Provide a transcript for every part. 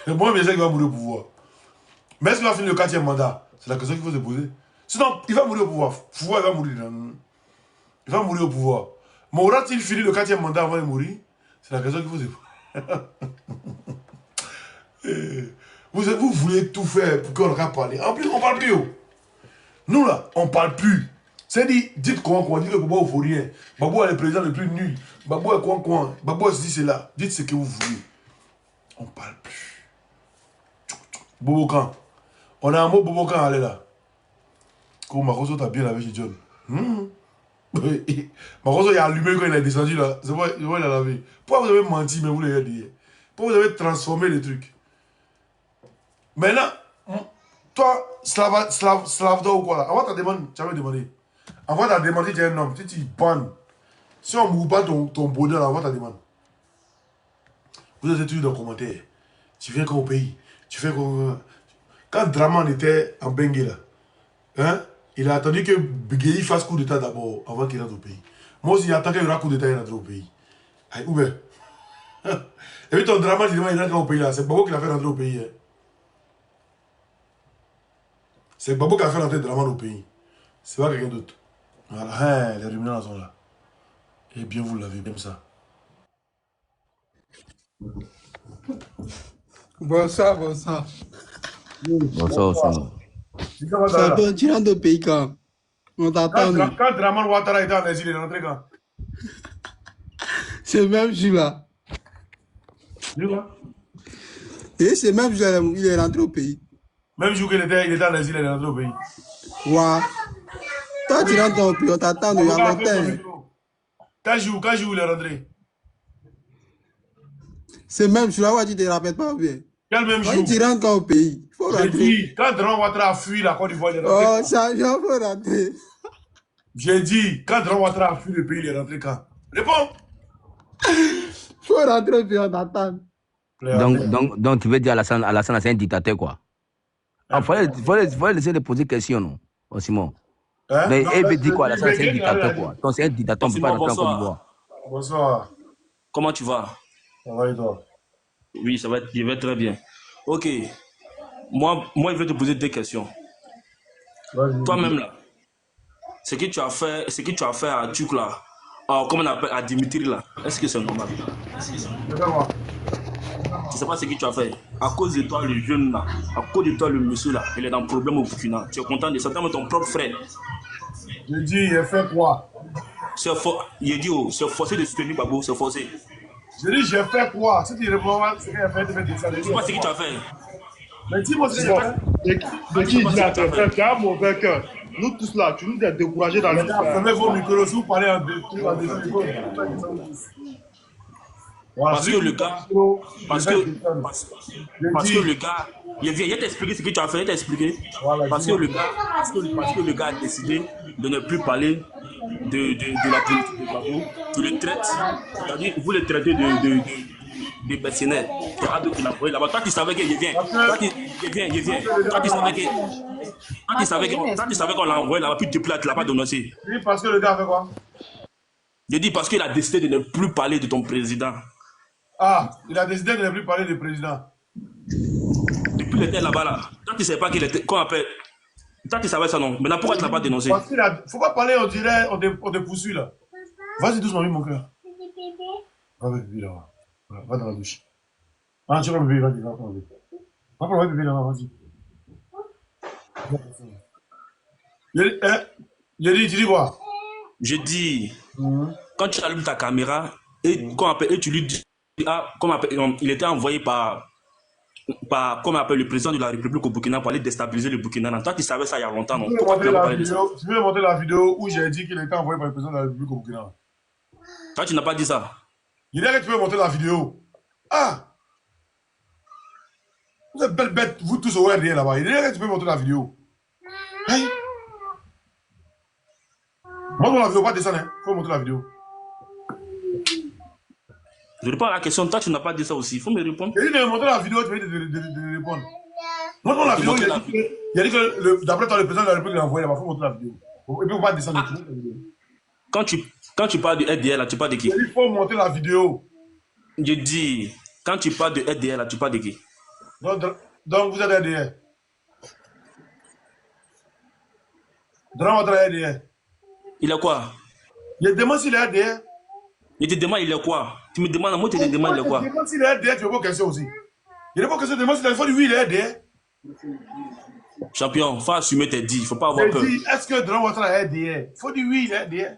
Moi, mais c'est qu'il va mourir au pouvoir. Mais est-ce qu'il va finir le 4e mandat? C'est la question qu'il faut se poser. Sinon, il va mourir au pouvoir. Pouvoir, il va mourir. Il va mourir au pouvoir. Mais aura-t-il fini le 4e mandat avant de mourir? C'est la question qu'il faut se poser. Vous voulez tout faire pour qu'on ne parle. En plus, on ne parle plus. Nous, là, on ne parle plus. C'est-à-dire, dites quoi, dites que Babou ne vaut rien. Babou est le président le plus nul. Babou est quoi. Babou est ceci, c'est là. Dites ce que vous voulez. On ne parle plus. Bobokan. On a un mot Bobokan, allez là. Comme Maroso t'a bien lavé chez John. Maroso, il a allumé quand il est descendu là. C'est vrai, il a lavé. Pourquoi vous avez menti, mais vous l'avez dit? Pourquoi vous avez transformé les trucs? Maintenant, toi, Slavda ou quoi là? Avant ta demande, tu avais demandé. Avant ta demande, tu es un homme. Tu bannes. Si on ne mouille pas ton bonheur, avant ta demande. Vous êtes toujours dans les commentaires. Tu viens qu'au pays. Tu fais comme. Quand Draman était en Bengue là, hein, il a attendu que Bigeli fasse coup d'état d'abord avant qu'il rentre au pays. Moi aussi, j'attends qu'il y aura coup d'état et rentre au pays. Aïe, où est? Et puis ton Draman, il rentre au pays là. C'est Babo qui l'a fait rentrer au pays. Hein. C'est Babo qui a fait rentrer Draman au pays. C'est pas quelqu'un d'autre. Voilà, hein, les ruminants sont là. Et bien, vous l'avez comme ça. Bonsoir. Bonsoir. Ça peut tu rentres au pays quand? On t'attend. Quand Draman Ouattara était en exil, il est rentré quand? C'est le même jour là. Et c'est le même jour il est rentré au pays. Même jour qu'il était en exil, il est rentré au pays. Ouais. Toi, tu rentres au pays, on t'attend de longtemps. Quel jour il est rentré? C'est le même jour là, tu ne te rappelles pas bien. Quel même jour? Tu rentres au pays. Faut rentrer. J'ai dit, quand Draman Ouattara a fui la Côte d'Ivoire, il est rentré. Oh, ça, il faut rentrer. J'ai dit, quand Draman Ouattara a fui le pays, il est rentré quand? Réponds. Faut rentrer au pays, on t'attend. Donc, tu veux dire Alassane, c'est un dictateur, quoi. Il faut laisser de poser des questions, non, Simon. Hein? Mais il veut dire quoi, Alassane, c'est un dictateur, quoi. Donc, c'est un dictateur, on ne peut pas rentrer en Côte d'Ivoire. Bonsoir. Comment tu vas? Ça va et toi? Oui, je vais très bien. Ok. Moi, je vais te poser 2 questions. Toi-même, là, ce que tu as fait à Tuk, là, comment on appelle, à Dimitri, là, est-ce que c'est normal? Tu sais pas ce que tu as fait. À cause de toi, le jeune, là, à cause de toi, le monsieur, là, il est dans le problème au Burkina. Tu es content de ça, mais ton propre frère. Je dis, il a fait quoi? Il dit, c'est forcé de soutenir Babo, c'est forcé. Je dis, j'ai fait quoi? Si tu réponds à ce qu'il a fait, tu fais des salles. Dis-moi ce que tu as fait. Mais dis-moi ce que j'ai fait. De qui il dit à tes frères, tu as un mauvais cœur. Nous tous là, tu nous as découragés dans le monde. Fermez vos micros, si vous parlez en deux. Parce que le gars, il vient t'expliquer ce que tu as fait, il t'a expliqué. Parce que le gars a décidé de ne plus parler de la politique de Gbagbo. Tu le traites, c'est-à-dire vous le traitez de mercenaires. Là-bas, toi tu savais qu'il vient. Toi tu savais qu'on l'a envoyé là-bas, puis depuis là tu l'as pas dénoncé. Oui, parce que le gars a fait quoi? Je dis parce qu'il a décidé de ne plus parler de ton président. Ah, il a décidé de ne plus parler du président. Depuis qu'il était là-bas, là. Toi, tu ne sais pas qu'il était. Qu'on appelle. Toi, tu savais ça, non? Maintenant, pourquoi tu ne l'as pas dénoncé? Parce qu'il a. Faut pas parler, on dirait, on te poursuit là. Vas-y doucement, mon cœur. Va avec bébé là. Va dans la douche. Ah, tu vas bébé, vas-y, va prendre bébé. Va prendre bébé là, vas-y. Je dis quoi? Je dis, quand tu allumes ta caméra et tu lui dis. Ah, il était envoyé par comment on appelle le président de la République au Burkina pour aller déstabiliser le Burkina. Toi, tu savais ça il y a longtemps, non? Tu veux montrer la vidéo où j'ai dit qu'il était envoyé par le président de la République au Burkina? Toi, tu n'as pas dit ça. Il est là que tu veux montrer la vidéo. Ah! Vous êtes belle bête, vous tous au rien là-bas. Il est là que tu peux montrer la vidéo. Hey! Montre la vidéo, pas descendre. Il faut montrer la vidéo. Je réponds à la question. Toi, tu n'as pas dit ça aussi. Il faut me répondre. Il dit de montrer la vidéo, tu veux de répondre. Montre la vidéo. Il a dit que d'après toi, le président de la République l'a envoyé là-bas. Il faut montrer la vidéo. Et puis, on va descendre. Quand tu parles du RDL, là, tu parles de qui? Il faut montrer la vidéo. Je dis, Quand tu parles de RDR, là, tu parles de qui? Donc vous êtes RDR. Dran Ouattara est RDR. Il est quoi? Je demande s'il est RDR. Je te demande, il est quoi? Tu me demandes, moi, tu te demandes, il est quoi? Je demande s'il est RDR, tu veux pas question aussi. Je réponds question, je demande s'il est RDR. Oui, il est RDR. Champion, faut assumer tes dits, il ne faut pas avoir Je peur. dis, est-ce que Dran Ouattara est RDR? Il faut dire oui, il est RDR.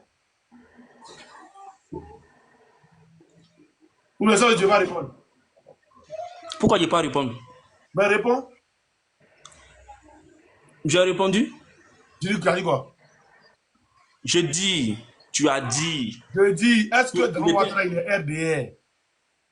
Pour l'instant, je vais pas répondre. Pourquoi je n'ai pas répondu? Mais réponds. J'ai répondu. Tu dis quoi? Je dis, tu as dit. Je dis, est-ce que Dran Ouattara il est RDR?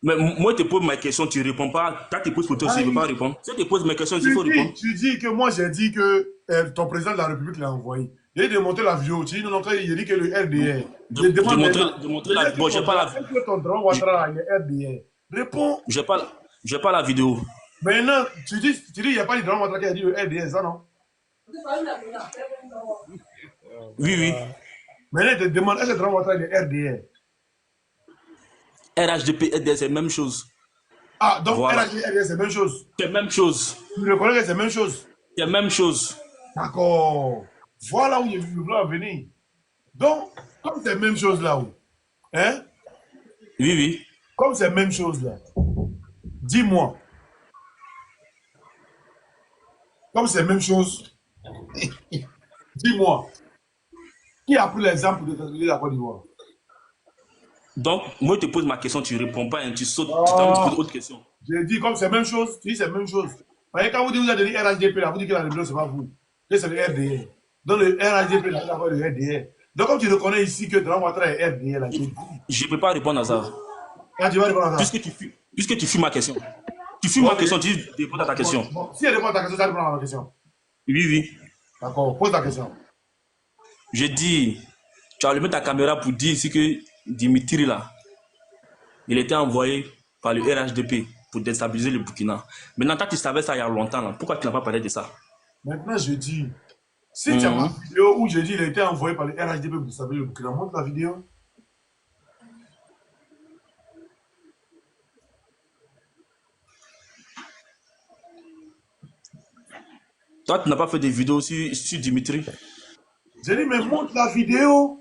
Mais moi, je te pose ma question, tu ne réponds pas. Quand tu poses pour toi aussi, il ne veut pas répondre. Si tu te poses ma question, il faut répondre. Tu dis que moi, j'ai dit que ton président de la République l'a envoyé. J'ai démontré la vidéo. Tu dis non, il dit que le RDR. De montrer la vidéo. J'ai pas la vidéo. Est-ce que ton Dran Ouattara il est RDR? Réponds. J'ai pas la vidéo. Maintenant, tu dis, il n'y a pas de Dran Ouattara qui a dit le RDR, ça non? Oui, oui. Maintenant, je te demande, est-ce que Dran Ouattara il est RDR? RHDP, RDR, c'est la même chose. Ah, donc Voilà. RHDP, RDR, c'est la même chose. C'est la même chose. Tu reconnais que c'est la même chose? C'est la même chose. D'accord. Voilà où je voulais en venir. Donc, comme c'est la même chose là où, hein? Oui, oui. Comme c'est la même chose là, dis-moi, comme c'est la même chose, dis-moi, qui a pris l'exemple de la Côte d'Ivoire? Donc, moi, je te pose ma question, tu ne réponds pas, hein, tu sautes, tu poses autre question. J'ai dit comme c'est la même chose, tu dis c'est la même chose. Voyez, quand vous dites que vous avez donné RHDP là, vous dites que la rébellion, c'est pas vous. Que c'est le RDR. Donc le RHDP là, c'est le RDR. Donc comme tu reconnais ici que Dran Ouattara est RDR là, Je ne peux pas répondre à ça. quand tu vas répondre à ça. Puisque tu fuis ma question. Tu fuis ma question, tu réponds à ta question. Bon, si elle répond à ta question, ça répond à ma question. Oui, oui. D'accord, pose ta question. Je dis, tu as allumé ta caméra pour dire ici que Dimitri là, il était envoyé par le RHDP pour déstabiliser le Burkina. Maintenant, toi, tu savais ça il y a longtemps, là. Pourquoi tu n'as pas parlé de ça? Maintenant, je dis, si tu as ma vidéo où je dis qu'il a été envoyé par le RHDP pour déstabiliser le Burkina, montre la vidéo. Toi, tu n'as pas fait de vidéo sur Dimitri? J'ai dit, mais montre la vidéo.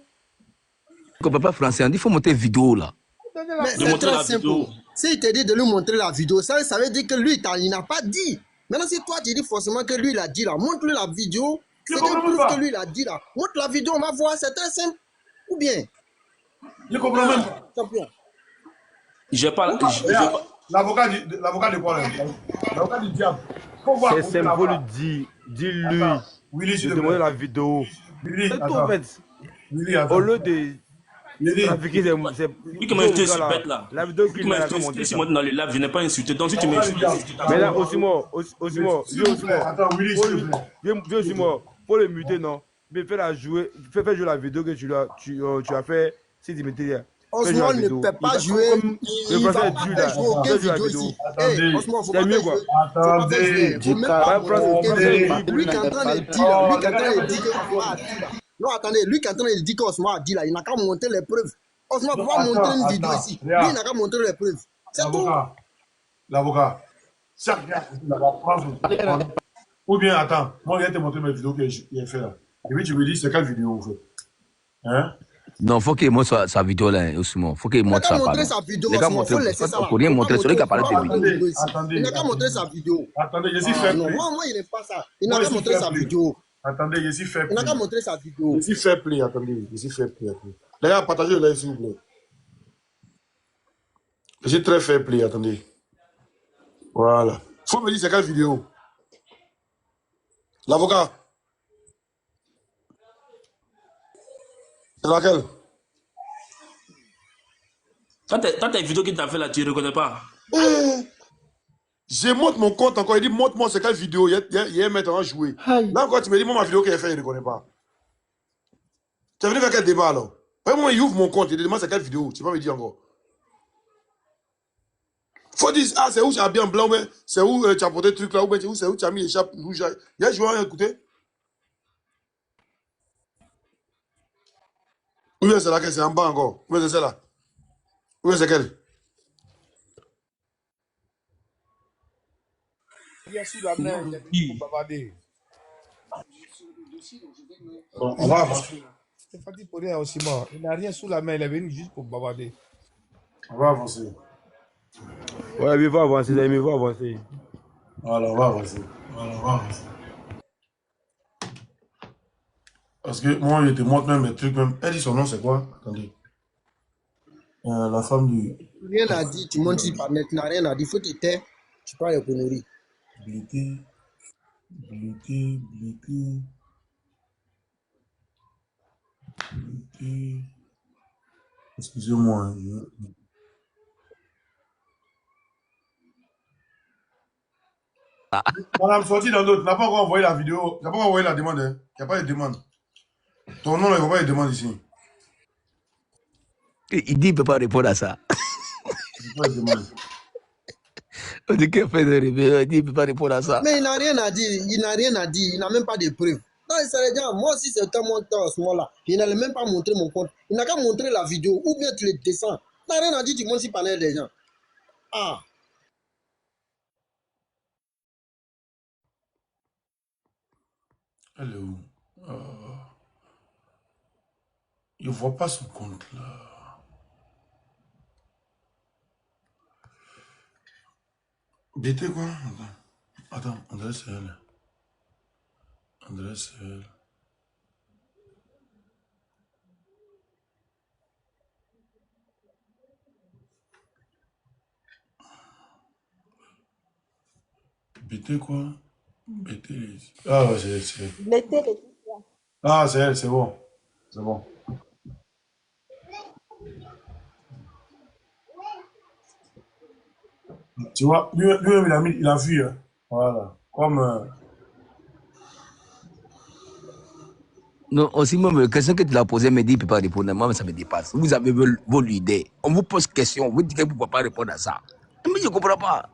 On ne peut pas français, on dit qu'il faut monter vidéo là. Mais De c'est montrer très la simple. vidéo. S'il te dit de lui montrer la vidéo, ça veut dire que lui, il n'a pas dit. Maintenant, si toi, tu dis forcément que lui, il a dit là, montre-lui la vidéo. Je C'est comprends une preuve pas. que lui, il a dit là. Montre la vidéo, on va voir, c'est très simple. Ou bien, Je comprends même pas. champion. J'ai pas. Regarde, l'avocat de quoi là? L'avocat du diable. Faut voir C'est combien simple, là-bas. dis-lui Attends, Willy, s'il de te demander plaît. la vidéo. Willy, C'est tout attends. en fait. Willy, Au attends. lieu de Willy, trafiquer, c'est. Lui qui m'a invité sur bête là. La vidéo Lui qu'il qui m'a m'a invité montré. sur dans le live, je n'ai pas insulté. Donc si tu m'insultes, Mais là, Osimo, s'il vous plaît. Attends, Willy, s'il te plaît. viens Osimo, faut le muter, non? Mais fais jouer la vidéo que tu as fait, c'est Dimitri. Osmo ne peut pas jouer. Le français est dur là. Jouer aucune vidéo ici. Hey, Osmo, faut pas C'est mieux faire quoi. jouer. Faut pas faire jouer. Faut même pas Attendez. lui qui est en train de dire là, lui qui est en train de dire que Osmo a dit là. Non, attendez, lui qui est en train de dire que Osmo a dit là, il n'a qu'à montrer les preuves. Osmo ne peut pas montrer une vidéo ici. Lui, il n'a qu'à montrer les preuves. C'est tout. L'avocat. Chaque gars, il va prendre. Ou bien, attends, moi, je viens te montrer mes vidéos que j'ai fait là. Et puis, tu me dis, c'est quelle vidéo, en fait? Hein? Non, faut qu'il montre sa vidéo là, Ousmane. Faut qu'il Il n'a montre qu'à ça. montrer sa vidéo. Il n'a qu'à Osmo, montrer. faut laisser ça là. Faut rien montrer. C'est lui qui a parlé de vidéo. Attendez. Il n'a qu'à montrer sa vidéo. Attendez, je suis Ah, fait non, play. moi, il n'aime pas ça. Il n'a Moi, qu'à je suis montrer fair sa play. vidéo. Attendez, je suis fait Il n'a play. qu'à montrer sa vidéo. Je suis fair play, attendez. Je suis fair play. Les gars, partagez le live, s'il vous plaît. Je suis très fair play, attendez. Voilà. Faut me dire c'est quelle vidéo. L'avocat. C'est laquelle? Quand tes vidéos que tu as fait là, tu ne reconnais pas. Je montre mon compte encore. Il dit, montre-moi c'est quelle vidéo. Il y a un maintenant joué. Là encore, tu me dis, moi, ma vidéo qu'il a fait, il ne reconnaît pas. Tu es venu faire quel débat alors? Moi, il ouvre mon compte. Il dit, moi, c'est quelle vidéo? Tu peux pas me dire encore. Faut dire, ah, c'est où tu as bien blanc, mais c'est où tu as porté le truc là, ou c'est où tu as mis les chapes rouges. Il y a joué à écouter. Ou bien c'est laquelle? C'est en bas encore. Ou bien c'est celle-là? Ou bien c'est quelle? rien sous la main, il est venu pour bavarder. Bon, on va avancer. C'est fatigué pour rien aussi, moi. Il n'a rien sous la main, il est venu juste pour bavarder. On va avancer. Ouais, mais va avancer, les amis, va avancer. Voilà, on va avancer. Voilà, on va avancer. Parce que moi, je te montre même mes trucs. Même. Elle dit son nom, c'est quoi? Attendez. La femme du. Rien à dire, tu montes sur Internet, tu n'as rien à dire, il faut te taire, tu parles de conneries. Blité. Blité. Blité. Blité. Excusez-moi. Hein, Madame, sorti dans l'autre. Tu n'as pas encore envoyé la vidéo. Tu n'as pas encore envoyé la demande. Hein. Il n'y a pas de demande. Ton nom, il n'y a pas de demande ici. Il dit qu'il ne peut pas répondre à ça. Il n'y a pas de demande. On dit qu'il fait de rêver, il dit qu'il ne peut pas répondre à ça. Mais il n'a rien à dire, il n'a rien à dire, il n'a même pas de preuves. Non, c'est les gens, moi aussi c'était mon temps à ce moment-là, il n'allait même pas montrer mon compte, il n'a qu'à montrer la vidéo, ou bien tu les descends. Il n'a rien à dire, tu montes sur panel des gens. Ah. Elle est où? Il ne voit pas son compte là. BT quoi? Attends, André c'est elle. André c'est elle. BT quoi? BT. Ah ouais, c'est elle. Ah, c'est elle, c'est bon. C'est bon. Tu vois, lui-même, il a vu. Hein. Voilà. Comme. Non, aussi, même, la question que tu l'as posée me dit qu'il ne peut pas répondre. Moi, ça me dépasse. Vous avez vos idées. On vous pose question, vous dites que vous ne pouvez pas répondre à ça. Mais je ne comprends pas.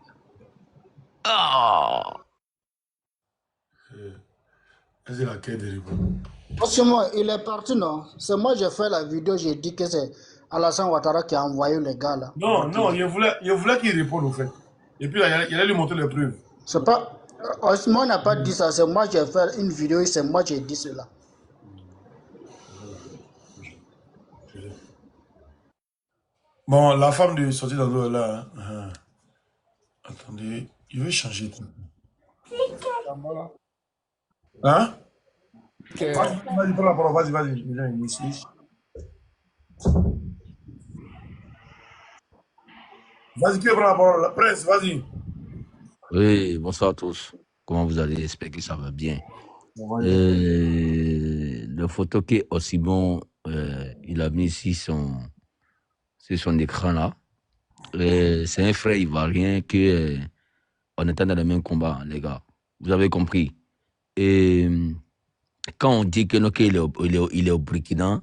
Ah. C'est laquelle de répondre? Parce que moi, il est parti, non? C'est moi, j'ai fait la vidéo, j'ai dit que c'est Alassane Ouattara qui a envoyé les gars là. Non, non, il voulait qu'il réponde au fait. Et puis là, il allait lui montrer les preuves. C'est pas. Osman n'a pas dit ça, c'est moi, j'ai fait une vidéo et c'est moi, j'ai dit cela. Bon, la femme de sortie dans l'eau là. Hein. Attendez, il veut changer tout. Hein? Vas-y, prends la parole, vas-y. Viens ici. Vas-y, qui prend la parole? La presse, vas-y. Oui, bonsoir à tous. Comment vous allez? J'espère que ça va bien. Le photo que Ossimon il a mis sur son écran là, c'est un frère ivoirien que on était dans le même combat, les gars. Vous avez compris. Et quand on dit que qu'il est au Burkina,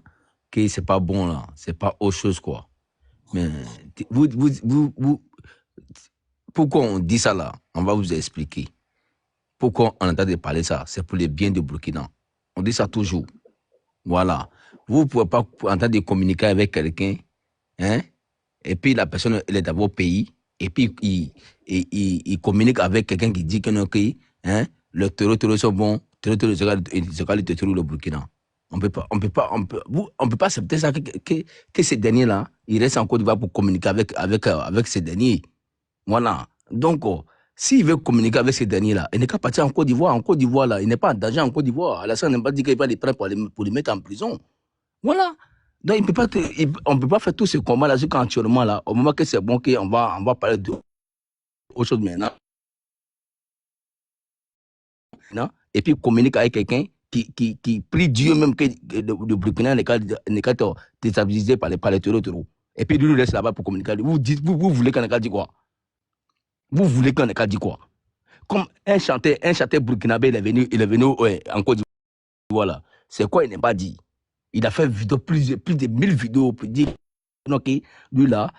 que c'est pas bon là, c'est pas autre chose quoi. Mais pourquoi on dit ça là? On va vous expliquer. Pourquoi on entend parler ça? C'est pour le bien du Burkina. On dit ça toujours. Voilà. Vous ne pouvez pas entendre communiquer avec quelqu'un, hein? Et puis la personne elle est dans votre pays, et puis il communique avec quelqu'un qui dit que non, hein, le terrorisme sont bons, c'est le terrorisme le Burkina. On peut pas accepter ça que ces derniers-là, ils restent en Côte d'Ivoire pour communiquer avec ces derniers. Voilà. Donc, s'il veut communiquer avec ces derniers-là, il n'est qu'à partir en Côte d'Ivoire. En Côte d'Ivoire, là, il n'est pas en danger en Côte d'Ivoire. Alassane n'a pas dit qu'il va les prendre pour les mettre en prison. Voilà. Donc, on ne peut pas faire tout ce combat-là actuellement, là, au moment que c'est bon qu'on va parler d'autre chose maintenant. Et puis, communique avec quelqu'un qui prie Dieu même que le Burkina n'est qu'à déstabilisé par les terroristes. Et puis, lui, il reste là-bas pour communiquer. Vous voulez qu'on ait qu'à dire quoi? Vous voulez qu'on ait qu'à dire quoi? Comme un chanteur burkinabé, il est venu en Côte d'Ivoire, là. C'est quoi il n'est pas dit? Il a fait vidéo, plus de 1000 vidéos pour dire que lui là,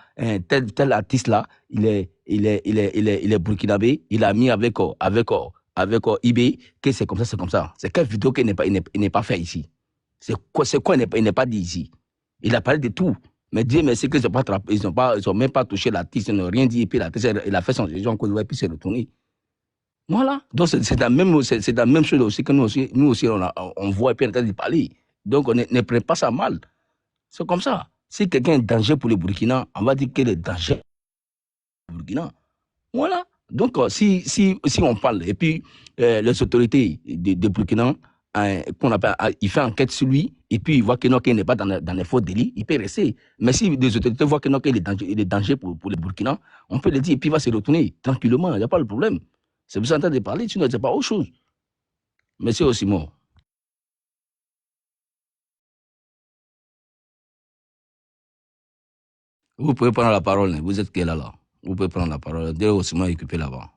tel artiste là, il est burkinabé, il a mis avec eBay que c'est comme ça. C'est quelle vidéo qu'il n'est pas fait ici? C'est quoi il n'est pas dit ici? Il a parlé de tout. Mais Dieu merci qu'ils n'ont même pas touché l'artiste, ils n'ont rien dit, et puis l'artiste, il a fait son jeu en Côte d'Ivoire, et puis s'est retourné. Voilà. Donc, c'est la même chose aussi que nous aussi on voit et puis on est en train de parler. Donc, on ne prend pas ça mal. C'est comme ça. Si quelqu'un est danger pour le Burkina, on va dire qu'il est danger pour le Burkina. Voilà. Donc, si on parle, et puis les autorités de Burkina, qu'on appelle, il fait enquête sur lui, et puis il voit que non, qu'il n'est pas dans les faux délits, il peut rester. Mais si les autorités voient que non, qu'il est danger pour le Burkina, on peut le dire, et puis il va se retourner tranquillement, il n'y a pas de problème. C'est pour ça qu'on est en train de parler, sinon c'est pas autre chose. Monsieur Osimo. Vous pouvez prendre la parole, vous êtes qui là? Vous pouvez prendre la parole. Dès Osimo est occupé là-bas.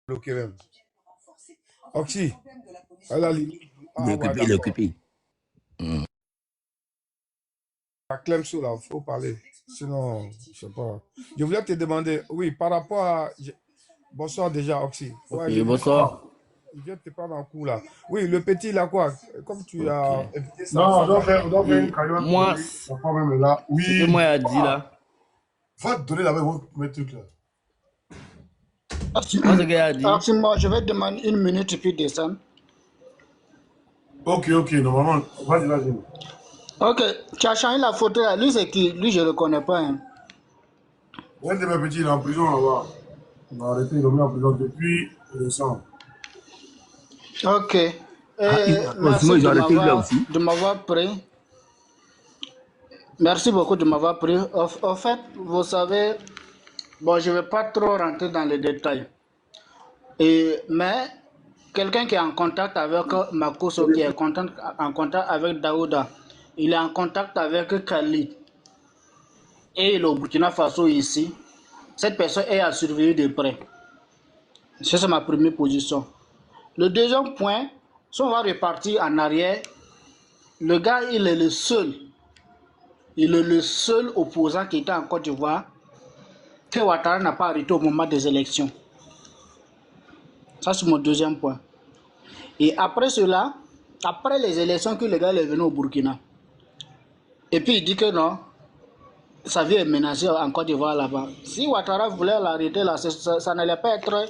Bloqué même. Oxy. Il est occupé. À Clemson, là, il faut parler. Sinon, je sais pas. Je voulais te demander, oui, par rapport à. Bonsoir déjà, Oxy. Ouais, Ok, bonsoir. Il vient de te prendre en coup là. Oui, le petit, il a quoi? Comme tu as invité ça. Non, on doit faire une carrière. Moi, la même là. Oui. ce que moi a dit là. Va te donner là-bas mes trucs là. Moi, ce qu'il a dit. Moi, je vais demander une minute et puis descendre. Ok, normalement. Vas-y. Ok, tu as changé la photo là. Lui, c'est qui? Lui, je ne le connais pas. Hein. Un de mes petits, il est en prison là-bas. On a arrêté, il est mis en prison depuis décembre. Ok. Merci de m'avoir pris. Merci beaucoup de m'avoir pris. En fait, vous savez, bon, je ne vais pas trop rentrer dans les détails. Mais quelqu'un qui est en contact avec Makosso, qui est en contact avec Daouda, il est en contact avec Khalid. Et le Burkina Faso ici, cette personne est à surveiller de près. C'est ma première position. Le deuxième point, si on va repartir en arrière, le gars, il est le seul. Il est le seul opposant qui était en Côte d'Ivoire que Ouattara n'a pas arrêté au moment des élections. Ça, c'est mon deuxième point. Et après cela, après les élections que le gars est venu au Burkina, et puis il dit que non, sa vie est menacée en Côte d'Ivoire là-bas. Si Ouattara voulait l'arrêter là, ça n'allait pas être...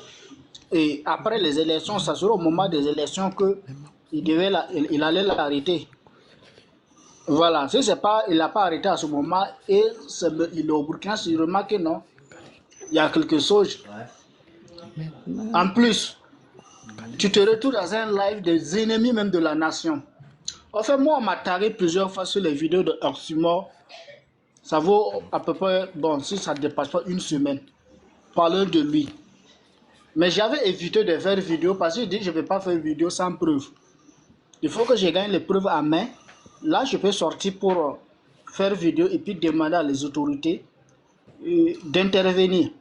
Et après les élections, ça sera au moment des élections qu'il allait l'arrêter. Voilà, si c'est pas, il l'a pas arrêté à ce moment et il est au Burkina, il remarque que non, il y a quelque chose. En plus, tu te retrouves dans un live des ennemis même de la nation. En fait, moi, on m'a tagué plusieurs fois sur les vidéos de Oxymore. Ça vaut à peu près, bon, si ça ne dépasse pas une semaine, parlant de lui. Mais j'avais évité de faire vidéo parce que je dis que je ne vais pas faire vidéo sans preuve. Il faut que je gagne les preuves à main. Là, je peux sortir pour faire vidéo et puis demander à les autorités d'intervenir.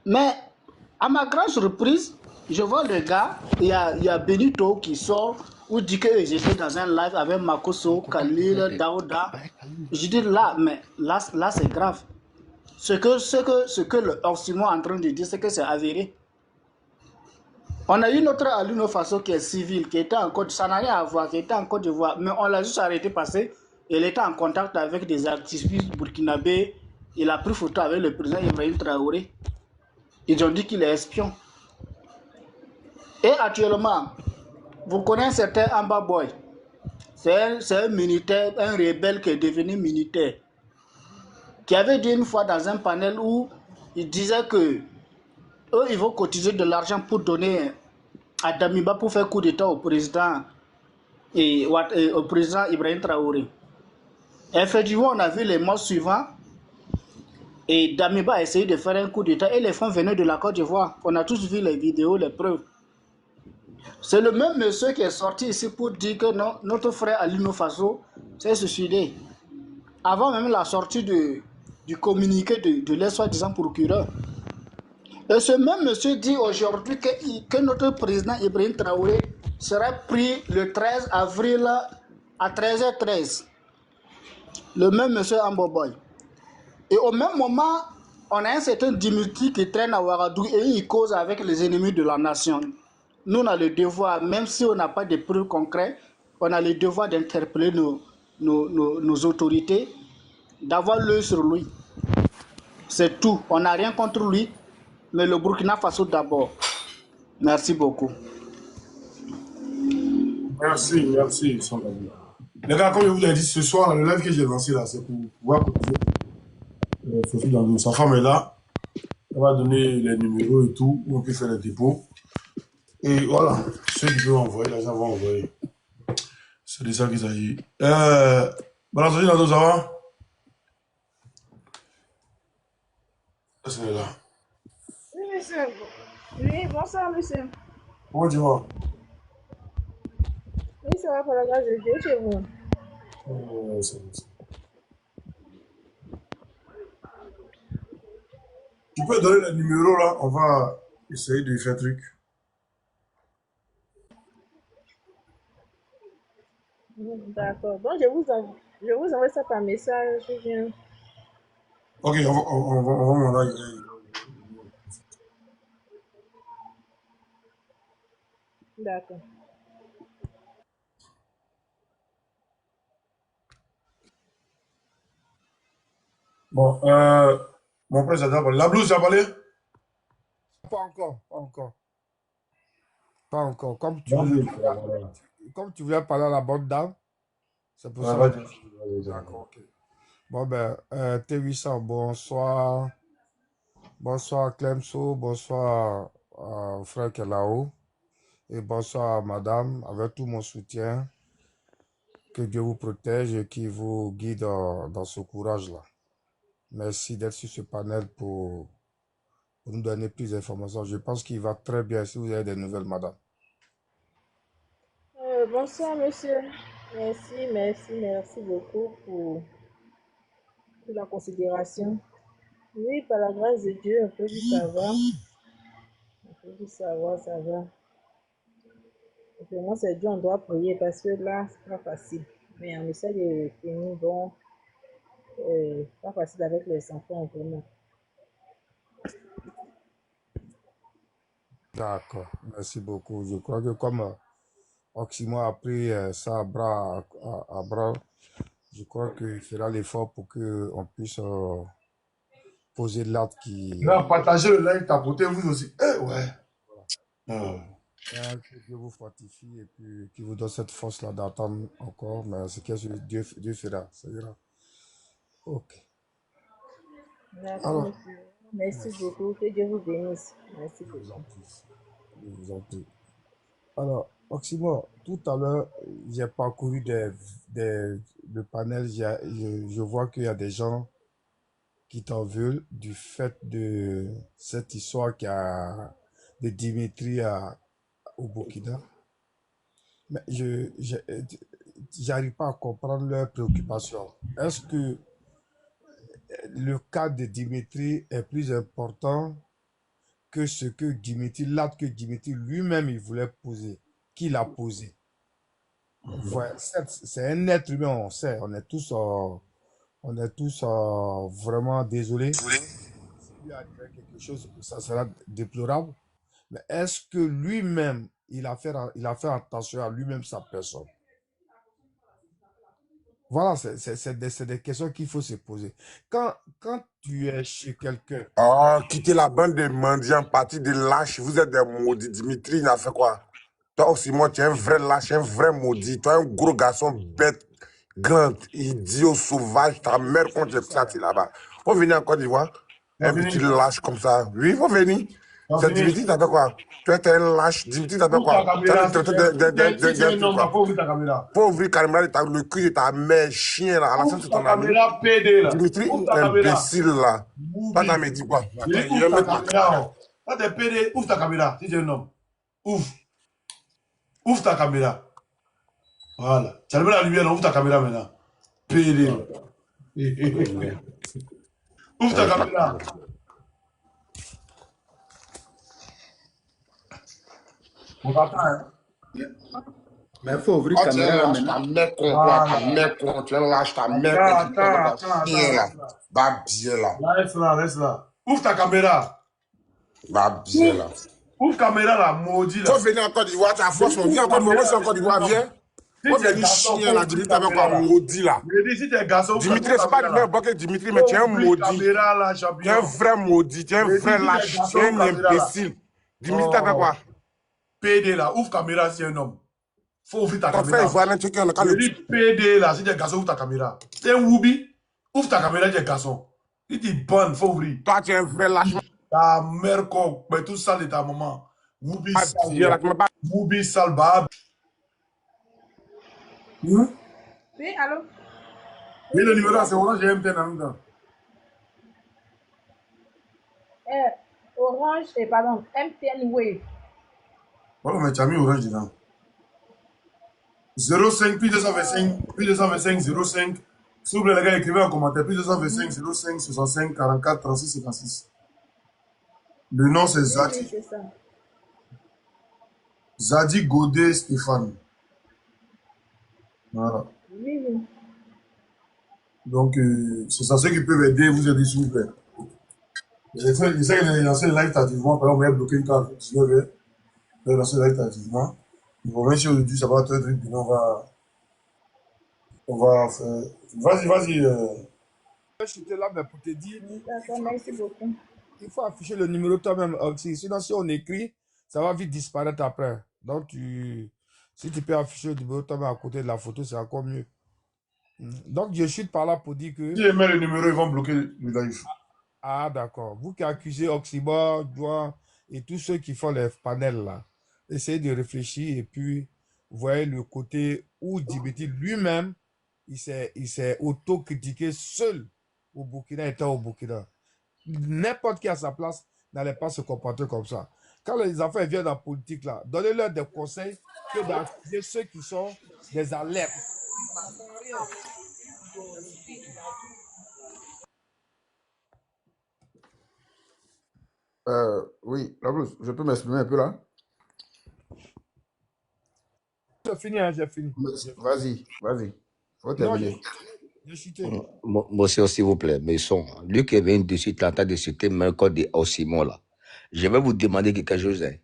Mais à ma grande surprise, je vois le gars, il y a Benito qui sort ou dit qu'ils étaient dans un live avec Makosso, Khalil, Daouda. Je dis là, mais là c'est grave. Ce que le Oxymore est en train de dire, c'est que c'est avéré. On a eu notre Alino Faso qui est civil, qui était en Côte, ça n'a rien à voir, qui était en Côte d'Ivoire, mais on l'a juste arrêté parce qu'il était en contact avec des activistes burkinabés. Il a pris photo avec le président Ibrahim Traoré. Ils ont dit qu'il est espion. Et actuellement, vous connaissez un certain Amba Boy. C'est un militaire, un rebelle qui est devenu militaire. Qui avait dit une fois dans un panel où il disait que eux, ils vont cotiser de l'argent pour donner à Damiba pour faire coup d'état au président Ibrahim Traoré. Effectivement, on a vu les mois suivants et Damiba a essayé de faire un coup d'état et les fonds venaient de la Côte d'Ivoire. On a tous vu les vidéos, les preuves. C'est le même monsieur qui est sorti ici pour dire que non, notre frère Alino Faso s'est suicidé. Avant même la sortie du communiqué de l'ex-soi-disant procureur. Et ce même monsieur dit aujourd'hui que notre président Ibrahim Traoré sera pris le 13 avril à 13h13. Le même monsieur Amboboy. Et au même moment, on a un certain Dimitri qui traîne à Ouagadougou et il cause avec les ennemis de la nation. Nous, on a le devoir, même si on n'a pas de preuves concrètes, on a le devoir d'interpeller nos autorités, d'avoir l'œil sur lui. C'est tout. On n'a rien contre lui, mais le Burkina Faso d'abord. Merci beaucoup. Merci, merci. Les gars, comme je vous l'ai dit, ce soir, le live que j'ai lancé là, c'est pour pouvoir cotiser. Sophie Dango, sa femme est là. Elle va donner les numéros et tout, où on peut faire les dépôts. Et voilà, ceux qui peuvent envoyer, l'argent va envoyer. C'est de ça qu'il s'agit. Voilà, Sophie Dango, ça va? C'est là. Oui, monsieur. Oui, bonsoir, monsieur. Comment tu vas? Oui, ça va pour la grâce de Dieu chez vous. C'est bon. Tu peux donner le numéro là, on va essayer de faire truc. D'accord. Donc, je vous envoie ça par message. Je viens. Ok, on va m'envoyer. D'accord. Bon, mon frère, j'adore. La blouse, tu as parlé? Pas encore, pas encore. Pas encore. Comme tu voulais parler à la bonne dame, c'est pour ça. D'accord, ok. Bon, ben, T800, bonsoir. Bonsoir Clemso, bonsoir frère qui est là-haut. Et bonsoir madame, avec tout mon soutien. Que Dieu vous protège et qu'il vous guide dans ce courage-là. Merci d'être sur ce panel pour nous donner plus d'informations. Je pense qu'il va très bien si vous avez des nouvelles, madame. Bonsoir, monsieur. Merci beaucoup pour la considération. Oui, par la grâce de Dieu, un peu du savoir. Un peu du savoir, ça va. Vraiment, c'est Dieu, on doit prier parce que là, c'est pas facile. Mais on essaie de finir, bon, pas facile avec les enfants, vraiment. D'accord, merci beaucoup. Je crois que comme Oxymore a pris ça à bras, à bras, je crois qu'il fera l'effort pour qu'on puisse poser l'acte qui... Là, partagez le live, tapotez vous aussi. Ouais. Que Dieu vous fortifie et puis qu'il vous donne cette force-là d'attendre encore, mais ce que Dieu fera, ça ira. Ok. D'accord, monsieur. Merci beaucoup. Que Dieu vous bénisse. Merci beaucoup. Je vous en prie. Alors, Oxymore, tout à l'heure, j'ai parcouru le panel. Je vois qu'il y a des gens qui t'en veulent du fait de cette histoire de Dimitri au Burkina. Mais j'arrive pas à comprendre leurs préoccupations. Est-ce que le cas de Dimitri est plus important que ce que l'acte que Dimitri lui-même il voulait poser, qu'il a posé? Ouais, c'est un être humain, on sait, on est tous vraiment désolés. Si lui arrivait quelque chose, ça sera déplorable. Mais est-ce que lui-même, il a fait attention à lui-même, sa personne? Voilà, c'est des questions qu'il faut se poser. Quand tu es chez quelqu'un... Oh, quittez la bande des mendiants, partie des lâches, vous êtes des maudits. Dimitri, il a fait quoi? Toi aussi, moi, tu es un vrai lâche, un vrai maudit. Toi, un gros garçon bête, grand, idiot, sauvage. Ta mère, quand tu es éclaté là-bas. Faut venir en Côte d'Ivoire. Un petit lâche comme ça. Oui, faut venir. C'est Dimitri, t'as fait quoi? Tu es un lâche. Dimitri, t'as fait quoi? Tu as traité faut ouvrir la caméra, le cul de ta mère, chien là. À la fin, c'est ton ami. Dimitri, imbécile là. Pas t'as me dit quoi? Ouvre ta caméra. Là, t'es PD, ouvre ta caméra. Si tu es un homme. Ouvre ta caméra. Voilà. Tu allumes la lumière, ouvre ta caméra maintenant. PD. Ouvre ta caméra. On t'attend, hein. Mais il faut ouvrir la caméra maintenant. Ta mère con, tu lâches ta mère. Attends. Va bien là. Laisse là. Ouvre ta caméra. Va bien là. Ouvre caméra là, maudit là. Faut venir en Côte d'Ivoire, tu as force, on vient en Côte d'Ivoire, viens. Si On tu es dirait garçon, chien faut là, ouvrir Dimitri avec caméra quoi là. maudit là. Je dis, si tu es garçon, ouvre Dimitri, c'est pas caméra de là. même bloquer Dimitri, mais tu es Faut un ouvrir maudit. caméra là, Tu es un champion. vrai maudit, tu es un Je dis, vrai si tu es lâche, tu garçon, es ouvre un caméra là. imbécile. Dimitri, t'as fait Oh, quoi? PD là, ouvre caméra si un homme. Faut ouvrir ta Ton frère caméra. ivoirien, tu sais qu'on a qu'à Je le dis PD là, si tu es garçon, ouvre ta caméra. C'est un Woubi, ouvre ta caméra, tu es garçon. Si tu es bonne, faut ouvrir. Toi, tu es un vrai lâche. Ta mère, quoi, mais tout ça de ta maman. Woubi Ah, sale, là, tu m'as pas. Woubi sale, bah. Oui, Oui, allô? le numéro là, c'est Orange et MTN en même temps. Orange et pardon, MTN Wave. Voilà, mais tu as mis Orange dedans. 05, puis 225, puis 225, 05. S'il vous plaît, les gars, écrivez en commentaire. Puis 225, 05, 65, 44, 36, 56. Le nom, c'est Oui, Zadi. c'est ça. Zadi Godet Stéphane. Voilà. Oui, oui. Donc, c'est ça, ceux qui peuvent aider, vous aider, s'il vous plaît. J'essaie de lancer le live tardivement. Par exemple, on va bloquer une carte 19h. Je vais lancer le live tardivement. Ils vont voir si aujourd'hui, ça va être un truc. On va faire. Vas-y. J'étais là, mais pour te dire, D'accord, merci beaucoup. il faut afficher le numéro toi-même aussi. Sinon, si on écrit, ça va vite disparaître après. Donc, si tu peux afficher le numéro toi-même à côté de la photo, c'est encore mieux. Donc, je chute par là pour dire que... Si je mets le numéro, ils vont bloquer le live. Ah, d'accord. Vous qui accusez Oxybor, Douan et tous ceux qui font les panels là, essayez de réfléchir et puis voyez le côté où Djibouti lui-même, il s'est auto-critiqué seul au Burkina, étant au Burkina. N'importe qui à sa place n'allait pas se comporter comme ça. Quand les enfants viennent en politique là, donnez-leur des conseils que d'accuser ceux qui sont des alertes. Ça sert à rien. Oui, la blouse, je peux m'exprimer un peu là? J'ai fini, hein, j'ai fini. Vas-y. Faut Non, terminer. j'ai chuté. Monsieur, s'il vous plaît, mais son, lui qui vient de suite en train de citer Mercode de Osimo là, je vais vous demander quelque chose. Hein.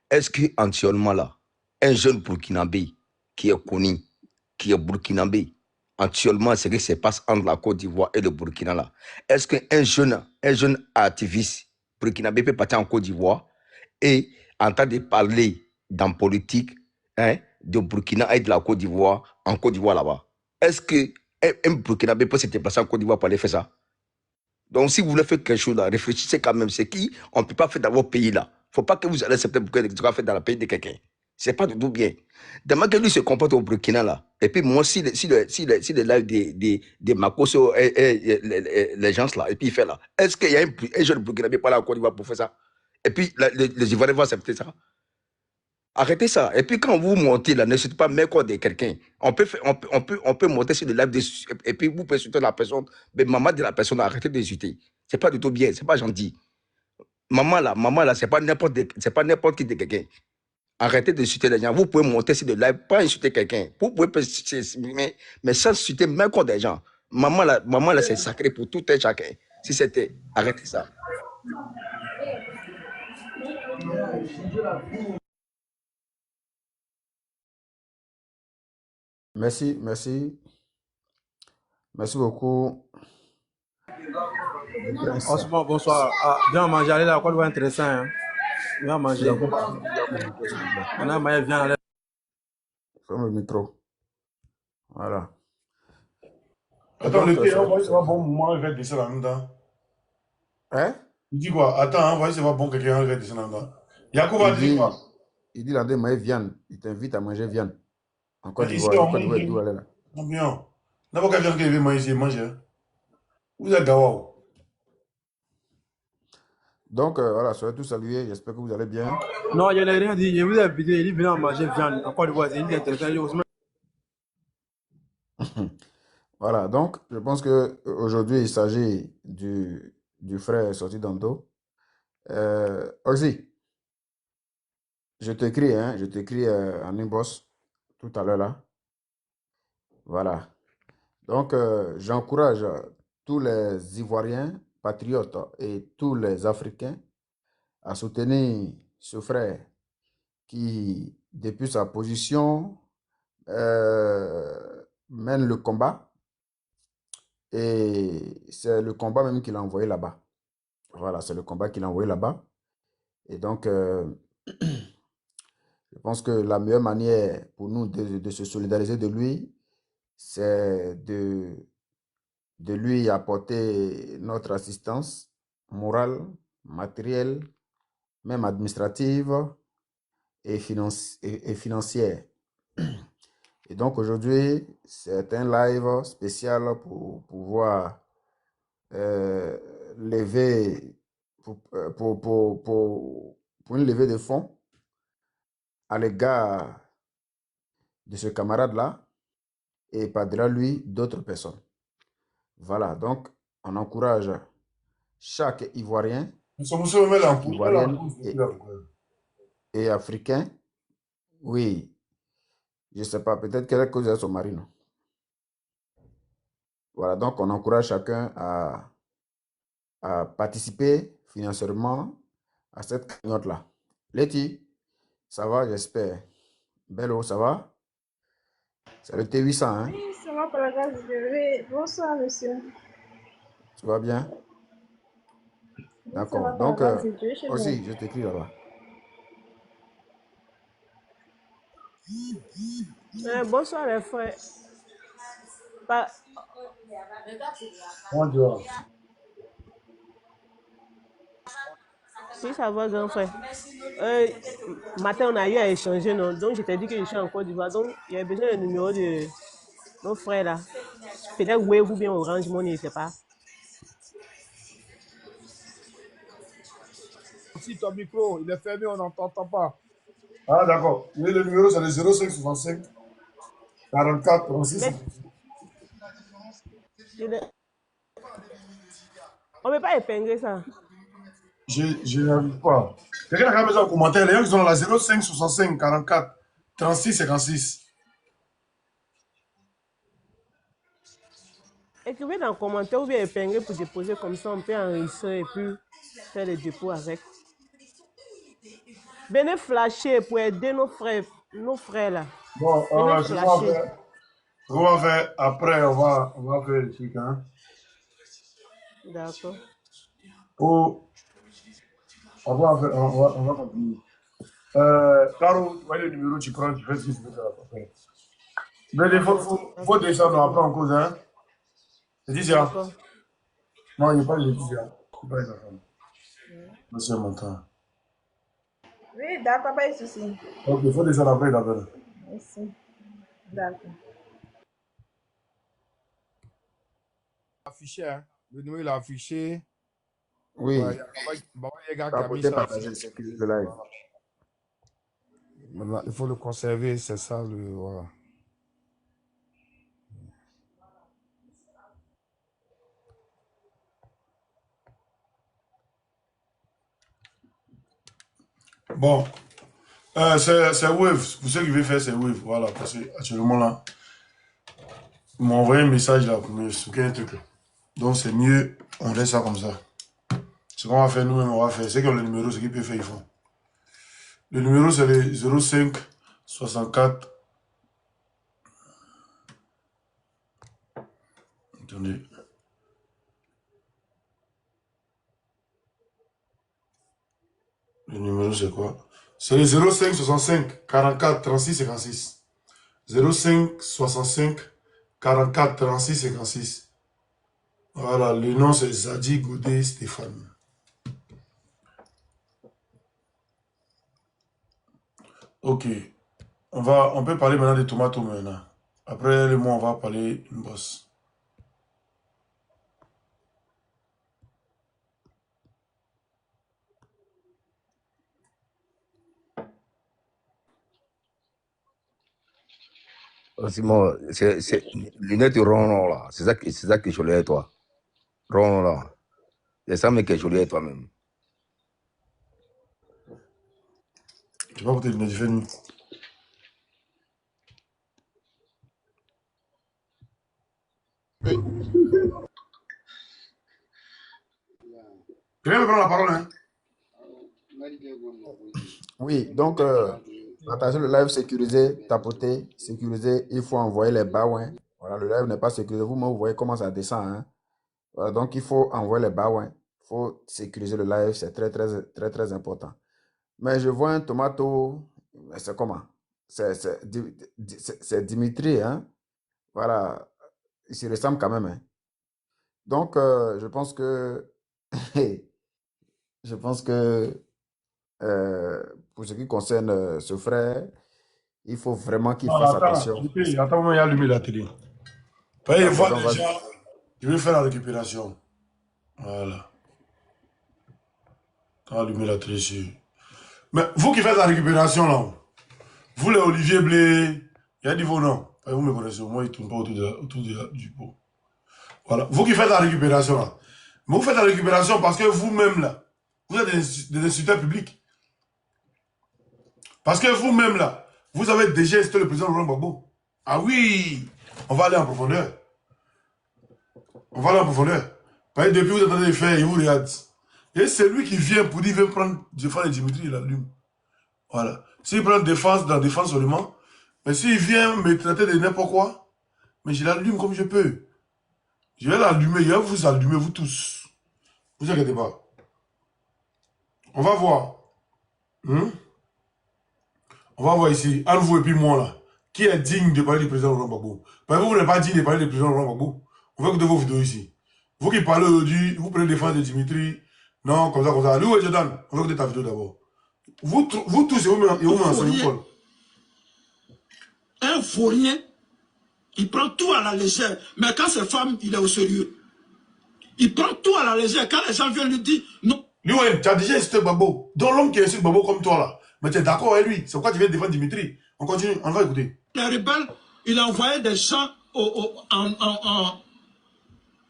Est-ce qu'actuellement là, un jeune Burkinabé qui est connu, qui est Burkinabé, actuellement, ce qui se passe entre la Côte d'Ivoire et le Burkina là, est-ce qu'un jeune activiste burkinabé peut partir en Côte d'Ivoire et en train de parler dans politique hein, de Burkina et de la Côte d'Ivoire en Côte d'Ivoire là-bas? Est-ce qu'un Burkinabé peut se déplacer en Côte d'Ivoire pour aller faire ça? Donc, si vous voulez faire quelque chose là, réfléchissez quand même. C'est qui on ne peut pas faire dans votre pays là. Il ne faut pas que vous allez accepter que tu vas faire dans le pays de quelqu'un. Ce n'est pas du tout bien. Demain que lui se comporte au Burkina là. Et puis moi, si les lives des Makoso et les gens là, et puis il fait là, est-ce qu'il y a un jeune Burkinabé pas là en Côte d'Ivoire pour faire ça? Et puis les Ivoiriens vont accepter ça? Arrêtez ça. Et puis quand vous montez là, ne citez pas mais quoi de quelqu'un. On peut monter sur le live et puis vous pouvez insulter la personne, mais maman de la personne, arrêtez d'insulter. C'est pas du tout bien, c'est pas gentil. Maman là, c'est pas n'importe qui de quelqu'un. Arrêtez d'insulter les gens. Vous pouvez monter sur le live, pas insulter quelqu'un. Vous pouvez mais sans insulter même quoi des gens. Maman là, c'est sacré pour tout un chacun. Si c'était, arrêtez ça. Merci beaucoup. Osman, bonsoir. Ah, viens manger, allez là, quoi de voir intéressant. Hein? Viens manger. On a maillé, viens aller. Ferme le micro. Voilà. Attends, le thé, on va voir bon moment, il va descendre en même temps. Hein? Il dit quoi? Attends, on va voir bon quelqu'un va descendre en même temps. Yacouba dit quoi? Il dit la maille viande. Il t'invite à manger viande. En Côte Ici, d'Ivoire. on Côte d'Ivoire est d'où mange elle est là? combien? N'importe quel viande qui veut manger ici, manger. Vous êtes gawao. Donc, voilà, soyez tous salués. J'espère que vous allez bien. Non, je n'ai rien dit. Je vous ai vidéo. Il vient manger viande. En Côte d'Ivoire, c'est intéressant. Voilà, donc, je pense qu'aujourd'hui, il s'agit du frère sorti d'Anto. Oxy, je t'écris en inbox tout à l'heure là. Voilà. Donc, j'encourage tous les Ivoiriens, patriotes et tous les Africains à soutenir ce frère qui, depuis sa position mène le combat et c'est le combat même qu'il a envoyé là-bas. Voilà, c'est le combat qu'il a envoyé là-bas. Et donc, je pense que la meilleure manière pour nous de se solidariser de lui, c'est de lui apporter notre assistance morale, matérielle, même administrative et financière. Et donc aujourd'hui, c'est un live spécial pour pouvoir lever, pour une levée de fonds à l'égard de ce camarade-là et par-delà lui, d'autres personnes. Voilà, donc on encourage chaque Ivoirien, chaque Ivoirienne et Africain. Oui, je ne sais pas, peut-être qu'elle a causé à son mari, non? Voilà, donc on encourage chacun à participer financièrement à cette cagnotte-là. Letty, ça va, j'espère. Bello, ça va? C'est le T800, hein? Oui, ça va par la grâce de Dieu. Oui, bonsoir, monsieur. Tu vas bien? Oui, ça va D'accord. par la Donc, grâce de Dieu chez vous. aussi, je t'écris là-bas. Bonsoir les frères. Pas- Si ça va, grand frère. Matin, on a eu à échanger, non? Donc, je t'ai dit que je suis en Côte d'Ivoire. Donc, il y a besoin du numéro de nos frères là. Peut-être Wave ou bien Orange Money, je ne sais pas. Si ton micro, il est fermé, on n'entend pas. Ah, d'accord. Oui, le numéro, c'est le 0565 44 36. On ne peut pas épingler ça. Je n'arrive pas. Quelqu'un a besoin de commentaire. Les gens qui sont dans la 0565 44 36 56. Écrivez dans le commentaire ou bien épingler pour déposer comme ça, on peut enregistrer et puis faire les dépôts avec. Venez flasher pour aider nos frères là. Bon, Venez ce flasher. qu'on va faire après, on va faire le truc. Hein. D'accord. On va continuer. Caro, tu vois le numéro, tu prends, tu fais ce que tu veux faire après. Mais il faut descendre après en cause. Hein. C'est dit ça? Non, il n'y a pas de Laetitia. Il n'y a pas les enfants. Monsieur Montan. Oui, d'accord, pas de souci. Ok, il faut descendre après, il appelle. Merci. D'accord. Affiché, hein. Le numéro, il a affiché. Oui. Ouais, il y a gars qui a mis ça. Le live. Maintenant, il faut le conserver, c'est ça le. Voilà. Bon, c'est Wave. Pour ceux qui veulent faire, c'est Wave. Voilà, parce que actuellement là, ils m'ont envoyé un message là pour me expliquer un truc. Là. Donc c'est mieux, on laisse ça comme ça. Ce qu'on va faire nous-mêmes, on va faire. C'est que le numéro, ce qu'ils peuvent faire, ils font. Le numéro, c'est le 05 64. Attendez. Le numéro, c'est quoi? C'est le 05 65 44 36 56. 05 65 44 36 56. Voilà, le nom c'est Zadi Goudé Stéphane. Ok. On peut parler maintenant des tomates maintenant. Après le mois, on va parler une bosse. Simon, c'est lunettes rond là. C'est ça qui est joli à toi. Rond là. C'est ça mais qui est joli à toi-même. Tu vas porter les lunettes différentes. Quelqu'un veut prendre la parole, hein? Oui, donc, Partagez le live sécurisé, tapotez, sécurisé. Il faut envoyer les baouins. Voilà, le live n'est pas sécurisé. Vous-même, vous voyez comment ça descend. Hein? Voilà, donc, il faut envoyer les baouins. Il faut sécuriser le live. C'est très important. Mais je vois un tomato. C'est comment? C'est Dimitri. Hein? Voilà. Il se ressemble quand même. Hein? Donc, je pense que... je pense que... pour ce qui concerne ce frère, il faut vraiment qu'il fasse attention. Attends, il a allumé la télé. Je vais faire la récupération. Voilà. Allumer la télé sur. Mais vous qui faites la récupération là, vous les Olivier Blé, il a dit vos noms. Vous me connaissez, moi il ne tourne pas autour du pot. Voilà. Vous qui faites la récupération là. Mais vous faites la récupération parce que vous-même là, vous êtes des instituteurs publics. Parce que vous-même là, vous avez déjà insisté le président Laurent Gbagbo. Ah oui, on va aller en profondeur. On va aller en profondeur. Parce que depuis vous êtes en train de faire, il vous regarde. Et c'est lui qui vient pour dire, il veut prendre défense de Dimitri, il allume. Voilà. S'il prend défense dans la défense seulement, mais s'il vient me traiter de n'importe quoi, mais je l'allume comme je peux. Je vais l'allumer, je vais vous allumer, vous tous. Ne vous inquiétez pas. On va voir. On va voir ici, entre vous et puis moi là, qui est digne de parler du président Laurent Gbagbo. Parce que vous n'êtes pas digne de parler du président Laurent Gbagbo. On va écouter vos vidéos ici. Vous qui parlez aujourd'hui, vous prenez défense de Dimitri. Non, comme ça. Lui, Jordan, on va écouter ta vidéo d'abord. Vous tous, vous m'enseignez quoi? Un vaurien, il prend tout à la légère. Mais quand c'est femme, il est au sérieux. Il prend tout à la légère. Quand les gens viennent lui dire non. Lui, tu as déjà insulté Gbagbo. Donc l'homme qui insulte Gbagbo comme toi là. Mais tu es d'accord avec lui. C'est pourquoi tu viens défendre Dimitri. On continue, on va écouter. Les rebelles, il a envoyé des gens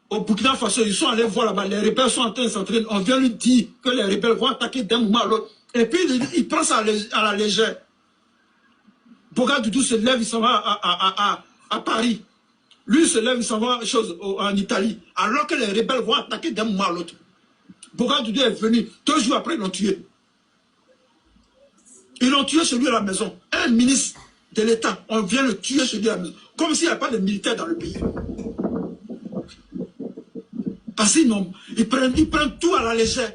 au Burkina Faso, ils sont allés voir là-bas, les rebelles sont en train de s'entraîner. On vient lui dire que les rebelles vont attaquer d'un moment à l'autre. Et puis il prend ça à la légère. Boga Doudou se lève, il s'en va à Paris. Lui se lève, il s'en va en Italie. Alors que les rebelles vont attaquer d'un moment à l'autre. Boga Doudou est venu, 2 jours après, ils l'ont tué. Ils l'ont tué chez lui à la maison. Un ministre de l'État, on vient le tuer chez lui à la maison. Comme s'il n'y a pas de militaires dans le pays. Parce qu'ils prennent tout à la légère.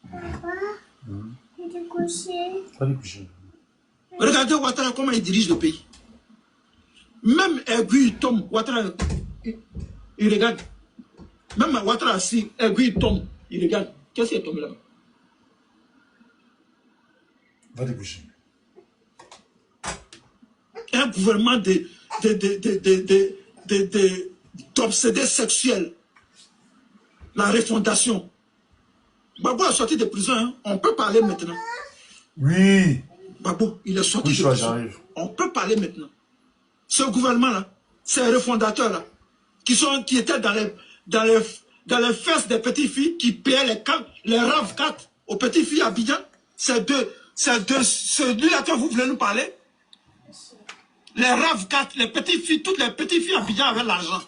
Papa, il est couché. Regardez Ouattara comment il dirige le pays. Même Aiguille tombe, Ouattara, il regarde. Même Ouattara, si Aiguille tombe, il regarde. Qu'est-ce qui est tombé là-bas? Va te coucher. Un gouvernement d'obsédés sexuels. La refondation. Gbagbo est sorti de prison, hein. On peut parler maintenant. Oui. Gbagbo, il est sorti de prison. On peut parler maintenant. Ce gouvernement-là, ces refondateurs-là, qui étaient dans les fesses des petites filles, qui payaient les RAV4 aux petites filles à Abidjan, celui-là que vous voulez nous parler, les RAV4, les petites filles, toutes les petites filles à Abidjan avaient l'argent.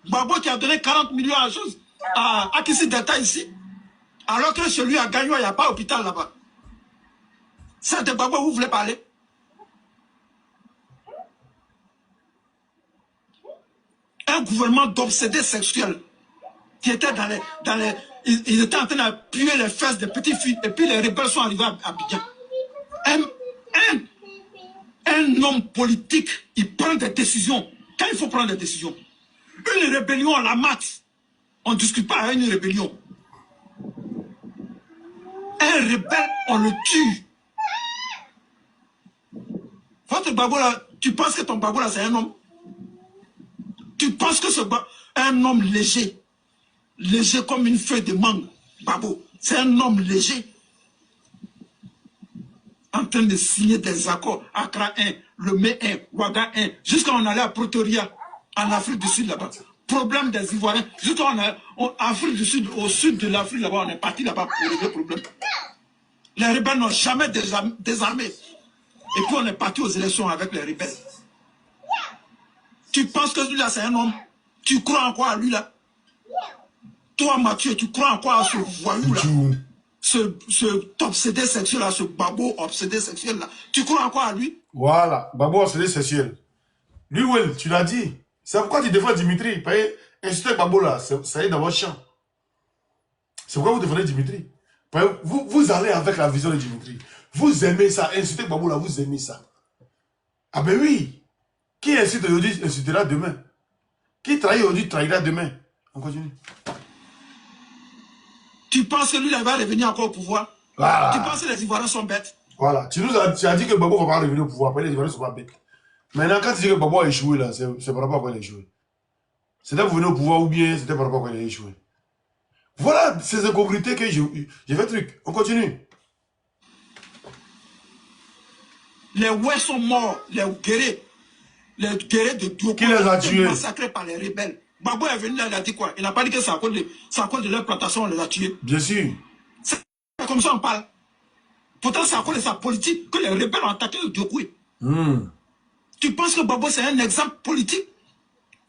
Gbagbo qui a donné 40 millions à chose. À Kissi Delta ici, alors que celui à Gagnon, il n'y a pas d'hôpital là-bas. C'est de Gbagbo vous voulez parler? Un gouvernement d'obsédés sexuels qui était ils étaient en train d'appuyer les fesses des petites filles et puis les rebelles sont arrivés à Abidjan. Un homme politique, il prend des décisions. Quand il faut prendre des décisions, une rébellion, on la mate. On ne discute pas à une rébellion. Un rebelle, on le tue. Votre Gbagbo là, tu penses que ton Gbagbo là, c'est un homme? Tu penses que c'est un homme léger? Léger comme une feuille de mangue. Gbagbo, c'est un homme léger. En train de signer des accords. Accra 1, Lomé 1, Ouaga 1. Jusqu'à on allait à Pretoria, en Afrique du Sud là-bas. Problème des Ivoiriens. Juste Afrique du Sud, au sud de l'Afrique, là-bas, on est parti là-bas pour régler le problème. Les rebelles n'ont jamais désarmé. Et puis on est parti aux élections avec les rebelles. Tu penses que lui-là, c'est un homme? Tu crois en quoi à lui-là? Toi, Mathieu, tu crois en quoi à ce voyou-là? ce obsédé sexuel là, ce babo obsédé sexuel là, tu crois encore à lui? Voilà, babo obsédé sexuel. Lui, Will, tu l'as dit. C'est pourquoi tu défends Dimitri. Parce que insulter babo là, ça y est dans votre champ. C'est pourquoi vous défendez Dimitri. Parce que vous allez avec la vision de Dimitri. Vous aimez ça, insulter babo là, vous aimez ça. Ah ben oui. Qui insulte aujourd'hui, insultera demain. Qui trahit aujourd'hui, trahira demain. On continue. Tu penses que lui, il va revenir encore au pouvoir? Voilà. Tu penses que les Ivoiriens sont bêtes? Voilà. Tu as dit que Babo va pas revenir au pouvoir. Après, les Ivoiriens ne sont pas bêtes. Maintenant, quand tu dis que Babo a échoué, là, c'est par rapport à quoi il a échoué. C'était pour venir au pouvoir ou bien c'était par rapport à quoi il a échoué. Voilà ces incongruités que j'ai fait truc. On continue. Les Ouest sont morts, les guerriers de Diogo qui les a tués? Massacrés par les rebelles. Babo est venu là, il a dit quoi? Il n'a pas dit que c'est à cause de leur plantation, on les a tués. Bien sûr. C'est comme ça on parle. Pourtant, c'est à cause de sa politique que les rebelles ont attaqué le Diogo. Tu penses que Babo c'est un exemple politique?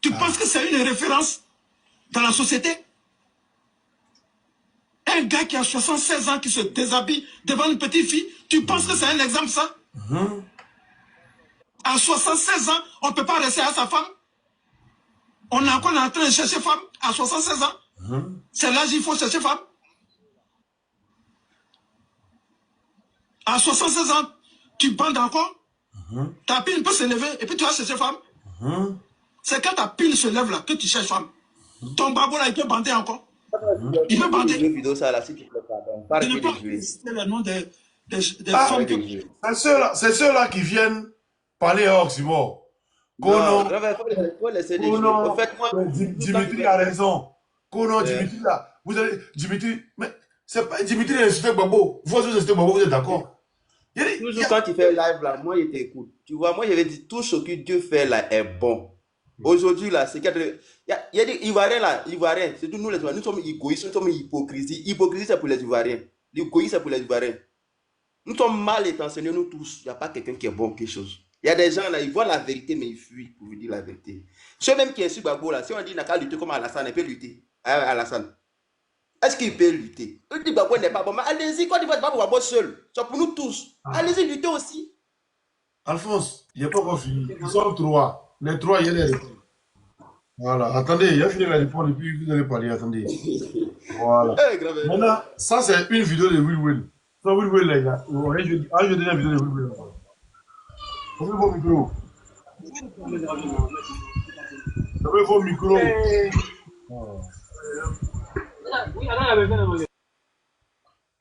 Tu penses que c'est une référence dans la société? Un gars qui a 76 ans qui se déshabille devant une petite fille, tu penses que c'est un exemple ça? À 76 ans, on ne peut pas rester à sa femme. On est encore en train de chercher femme à 76 ans. C'est l'âge il faut chercher femme. À 76 ans, tu bandes encore. Ta pile peut se lever et puis tu vas chercher femme. C'est quand ta pile se lève là que tu cherches femme. Ton babo là, il peut bander encore. Il peut bander. Je ne peux pas citer le nom des femmes que... C'est ceux-là qui viennent parler à Oxymore. Dimitri a raison. Dimitri là. Vous allez. Dimitri. Mais c'est pas Dimitri a insulté Babo. Vous avez insulté Babo, vous êtes d'accord? Toujours quand tu fais live là, moi je t'écoute. Tu vois, moi je vais dire tout ce que Dieu fait là est bon. Aujourd'hui là, c'est qu'il y a des Ivoiriens là, Ivoiriens, c'est tout nous les Ivoiriens, nous sommes égoïstes, nous sommes hypocrisie. Hypocrisie c'est pour les Ivoiriens. L'égoïsme c'est pour les Ivoiriens. Nous sommes mal intentionnés, nous tous. Il n'y a pas quelqu'un qui est bon quelque chose. Il y a des gens là, ils voient la vérité, mais ils fuient pour vous dire la vérité. Ceux même qui insultent Babo là, si on dit qu'il n'a qu'à lutter comme Alassane, il peut lutter. Alassane. Est-ce qu'il peut lutter? Il dit Babo n'est pas bon, mais allez-y, quand il va pas Babo seul, c'est pour nous tous. Allez-y, lutter aussi. Alphonse, il n'y a pas encore fini. Ils sont trois. Les trois, il y a les réponses. Voilà, attendez, il y a fini la réponse et puis vous allez parler, attendez. Voilà. Maintenant, ça c'est une vidéo de Will Will. Ça, Will Will là, il a. Je vais donner la vidéo de Will Will. Ouvrez vos micros. Ouvrez vos micros.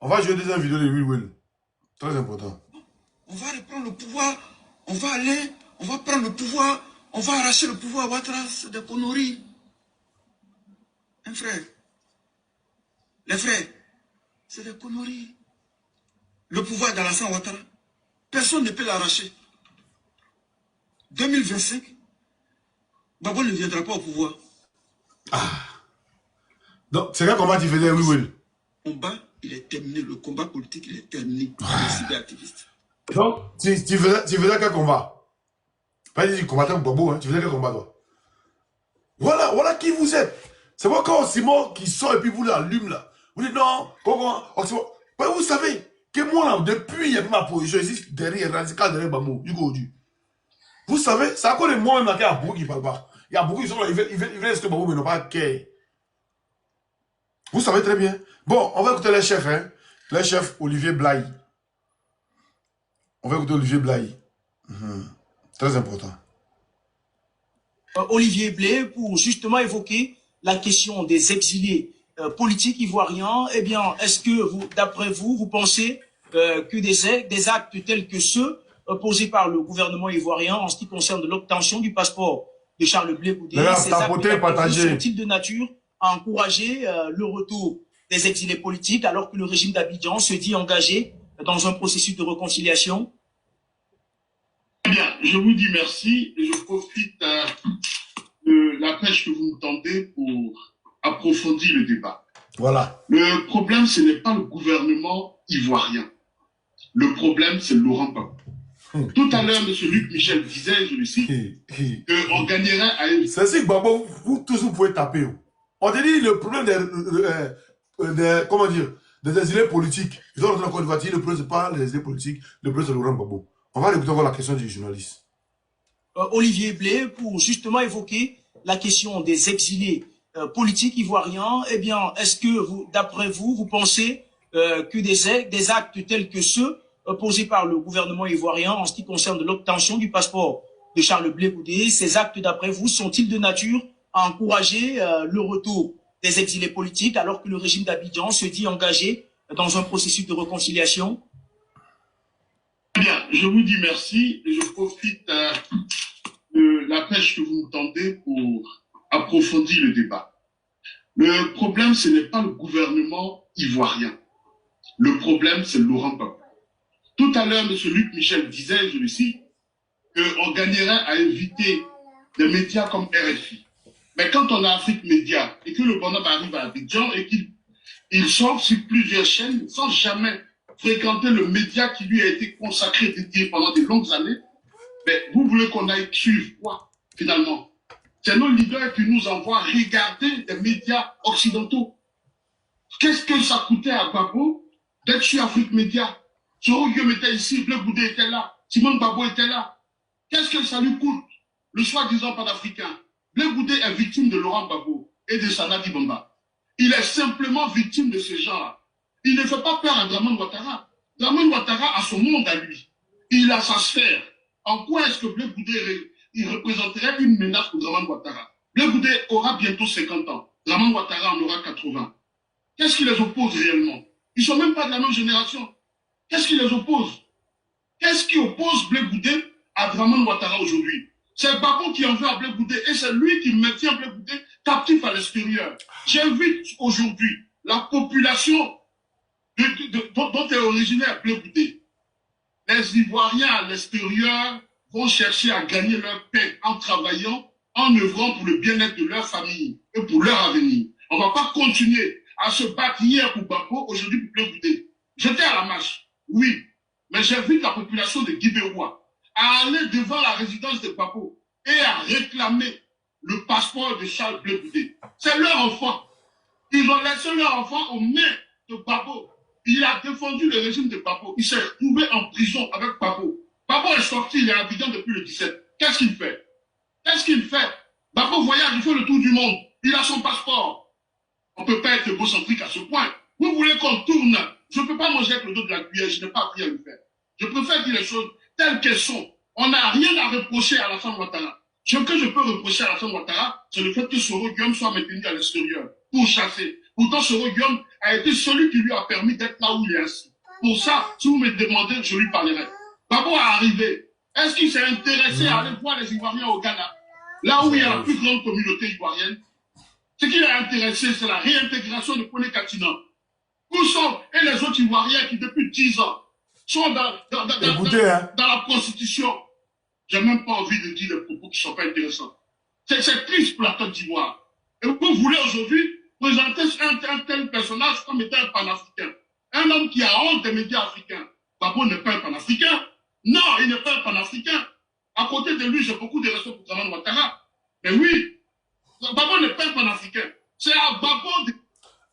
On va jouer deuxième vidéo de Will Will. Très important. On va reprendre le pouvoir. On va aller. On va prendre le pouvoir. On va arracher le pouvoir à Ouattara. C'est des conneries. Un frère. Les frères. C'est des conneries. Le pouvoir d'Alassane Ouattara. Personne ne peut l'arracher. 2025, Babo ne viendra pas au pouvoir. Donc, c'est quel combat tu faisais, oui, oui. Le combat, il est terminé. Le combat politique, il est terminé. Les cyberactivistes. Donc, tu faisais quel combat? Pas dit combattant Babo, hein. Tu faisais quel combat, toi? Voilà qui vous êtes. C'est moi quand Simon qui sort et puis vous l'allume là. Vous dites non, comment? Vous savez que moi, là, depuis ma position ici, derrière, radical derrière Babo, du coup, vous savez, c'est à cause de moi-même qu'il y a beaucoup qui ne parlent pas. Il y a beaucoup qui sont là, ils veulent ce que Babo, mais n'ont pas de Vous savez très bien. Bon, on va écouter les chefs, hein. Les chefs Olivier Blaye. On va écouter Olivier Blaye. Très important. Olivier Blaye, pour justement évoquer la question des exilés politiques ivoiriens. Eh bien, est-ce que, d'après vous, vous pensez que des actes tels que ceux posés par le gouvernement ivoirien en ce qui concerne l'obtention du passeport de Charles Blé Goudé, ces actes sont-ils de nature à encourager le retour des exilés politiques alors que le régime d'Abidjan se dit engagé dans un processus de réconciliation? Eh bien, je vous dis merci et je profite de la pêche que vous me tendez pour approfondir le débat. Voilà. Le problème, ce n'est pas le gouvernement ivoirien. Le problème, c'est Laurent Gbagbo. Tout à l'heure, M. Luc Michel disait, je le cite, qu'on gagnerait à... C'est ça que Gbagbo, vous tous vous pouvez taper. On te dit le problème comment dire, des exilés politiques. Ils ont rentré en Côte d'Ivoire. Le problème, ce n'est pas les exilés politiques, le problème, c'est Laurent Gbagbo. On va écouter encore la question du journaliste. Olivier Blé, pour justement évoquer la question des exilés politiques ivoiriens. Eh bien, est-ce que, d'après vous, vous pensez que des actes tels que ceux posés par le gouvernement ivoirien en ce qui concerne l'obtention du passeport de Charles Blé Goudé, ces actes, d'après vous, sont-ils de nature à encourager le retour des exilés politiques alors que le régime d'Abidjan se dit engagé dans un processus de réconciliation? Bien, je vous dis merci et je profite de la pêche que vous me tendez pour approfondir le débat. Le problème, ce n'est pas le gouvernement ivoirien. Le problème, c'est Laurent Gbagbo. Tout à l'heure, M. Luc Michel disait, je le cite, qu'on gagnerait à inviter des médias comme RFI. Mais quand on a Afrique Média et que le bonhomme arrive à Abidjan et qu'il sort sur plusieurs chaînes sans jamais fréquenter le média qui lui a été consacré, dédié pendant de longues années, mais vous voulez qu'on aille suivre quoi, finalement? C'est nos leaders qui nous envoient regarder des médias occidentaux. Qu'est-ce que ça coûtait à Gbagbo d'être sur Afrique Média? Soro Guillaume était ici, Blé Goudé était là, Simone Gbagbo était là. Qu'est-ce que ça lui coûte, le soi-disant panafricain? Blé Goudé est victime de Laurent Gbagbo et de Sanadi Bamba. Il est simplement victime de ces gens-là. Il ne fait pas peur à Dramane Ouattara. Dramane Ouattara a son monde à lui. Il a sa sphère. En quoi est-ce que Blé Goudé il représenterait une menace pour Dramane Ouattara? Blé Goudé aura bientôt 50 ans. Dramane Ouattara en aura 80. Qu'est-ce qui les oppose réellement? Ils ne sont même pas de la même génération. Qu'est-ce qui les oppose? Qu'est-ce qui oppose Blé Goudé à Dramane Ouattara aujourd'hui? C'est Gbagbo qui en veut à Blé Goudé et c'est lui qui maintient Blé Goudé captif à l'extérieur. J'invite aujourd'hui la population dont est originaire Blé Goudé. Les Ivoiriens à l'extérieur vont chercher à gagner leur pain en travaillant, en œuvrant pour le bien-être de leur famille et pour leur avenir. On ne va pas continuer à se battre hier pour Gbagbo, aujourd'hui pour Blé Goudé. J'étais à la marche, oui, mais j'invite la population de Guibérois à aller devant la résidence de Gbagbo et à réclamer le passeport de Charles Blé Goudé. C'est leur enfant. Ils ont laissé leur enfant aux mains de Gbagbo. Il a défendu le régime de Gbagbo. Il s'est retrouvé en prison avec Gbagbo. Gbagbo est sorti, il est à Abidjan depuis le 17. Qu'est-ce qu'il fait? Qu'est-ce qu'il fait? Gbagbo voyage, il fait le tour du monde. Il a son passeport. On ne peut pas être égocentrique à ce point. Vous voulez qu'on tourne? Je ne peux pas manger avec le dos de la cuillère, je n'ai pas appris à le faire. Je préfère dire les choses telles qu'elles sont. On n'a rien à reprocher à Alassane Ouattara. Ce que je peux reprocher à Alassane Ouattara, c'est le fait que Soro Guillaume soit maintenu à l'extérieur pour chasser. Pourtant, Soro Guillaume a été celui qui lui a permis d'être là où il est assis. Pour ça, si vous me demandez, je lui parlerai. Gbagbo est arrivé. Est-ce qu'il s'est intéressé à aller voir les Ivoiriens au Ghana, là où il y a la plus grande communauté ivoirienne? Ce qui l'a intéressé, c'est la réintégration de Kone Katina. Où sont et les autres Ivoiriens qui, depuis 10 ans, sont dans la prostitution? J'ai même pas envie de dire des propos qui ne sont pas intéressants. C'est triste pour la Côte d'Ivoire. Et vous voulez aujourd'hui présenter un tel personnage comme étant un panafricain. Un homme qui a honte des médias africains. Gbagbo n'est pas un panafricain. Non, il n'est pas un panafricain. À côté de lui, j'ai beaucoup de respect pour Dramane Ouattara. Mais oui, Gbagbo n'est pas un panafricain. C'est à Gbagbo...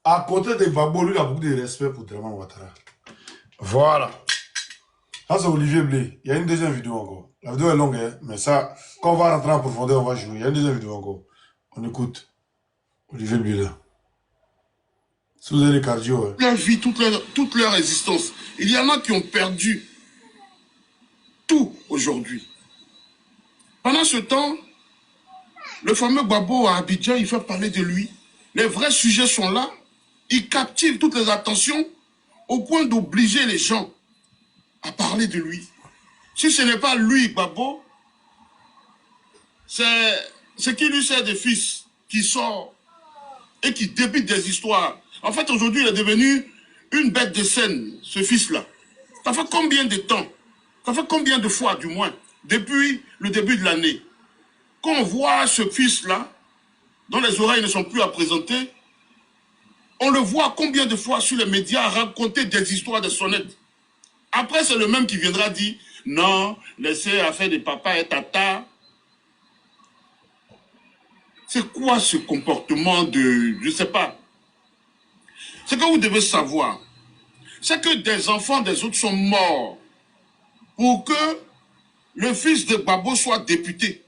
À côté de Gbagbo, lui, il a beaucoup de respect pour Dramane Ouattara. Voilà. Ça, c'est Olivier Blé. Il y a une deuxième vidéo encore. La vidéo est longue, hein, mais ça, quand on va rentrer en profondeur, on va jouer. Il y a une deuxième vidéo encore. On écoute. Olivier Blé, là. Si vous avez les cardio, hein. Leur vie, toute leur existence. Il y en a qui ont perdu tout aujourd'hui. Pendant ce temps, le fameux Gbagbo à Abidjan, il fait parler de lui. Les vrais sujets sont là. Il captive toutes les attentions au point d'obliger les gens à parler de lui. Si ce n'est pas lui, Gbagbo, c'est qui lui sert des fils qui sort et qui débite des histoires. En fait, aujourd'hui, il est devenu une bête de scène, ce fils-là. Ça fait combien de temps? Ça fait combien de fois, du moins, depuis le début de l'année, qu'on voit ce fils-là, dont les oreilles ne sont plus à présenter, on le voit combien de fois sur les médias raconter des histoires de sonnettes. Après, c'est le même qui viendra dire, non, laissez affaire de papa et tata. C'est quoi ce comportement de, je ne sais pas. Ce que vous devez savoir, c'est que des enfants des autres sont morts pour que le fils de Gbagbo soit député.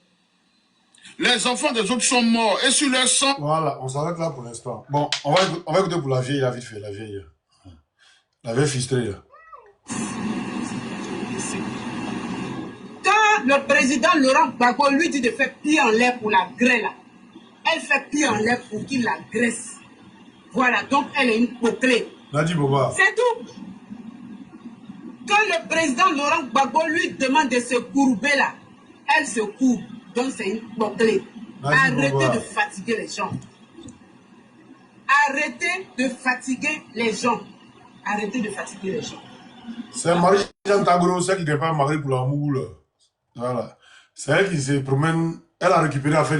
Les enfants des autres sont morts et sur leur sang... Voilà, on s'arrête là pour l'instant. Bon, on va écouter pour la vieille, la vite fait, la vieille. La vieille fistrée, là. Quand le président Laurent Gbagbo lui dit de faire pied en l'air pour la grêle, là, elle fait pied en l'air pour qu'il la graisse. Voilà, donc elle est une poclée. Nadi Boba. C'est tout. Quand le président Laurent Gbagbo lui demande de se courber là, elle se courbe. Donc c'est une poclée. Arrêtez de fatiguer les gens. Arrêtez de fatiguer les gens. Arrêtez de fatiguer les gens. C'est Marie-Jeanne Tagoro, celle qui n'est pas mariée pour l'amour, là. Voilà. C'est elle qui se promène. Elle a récupéré affaire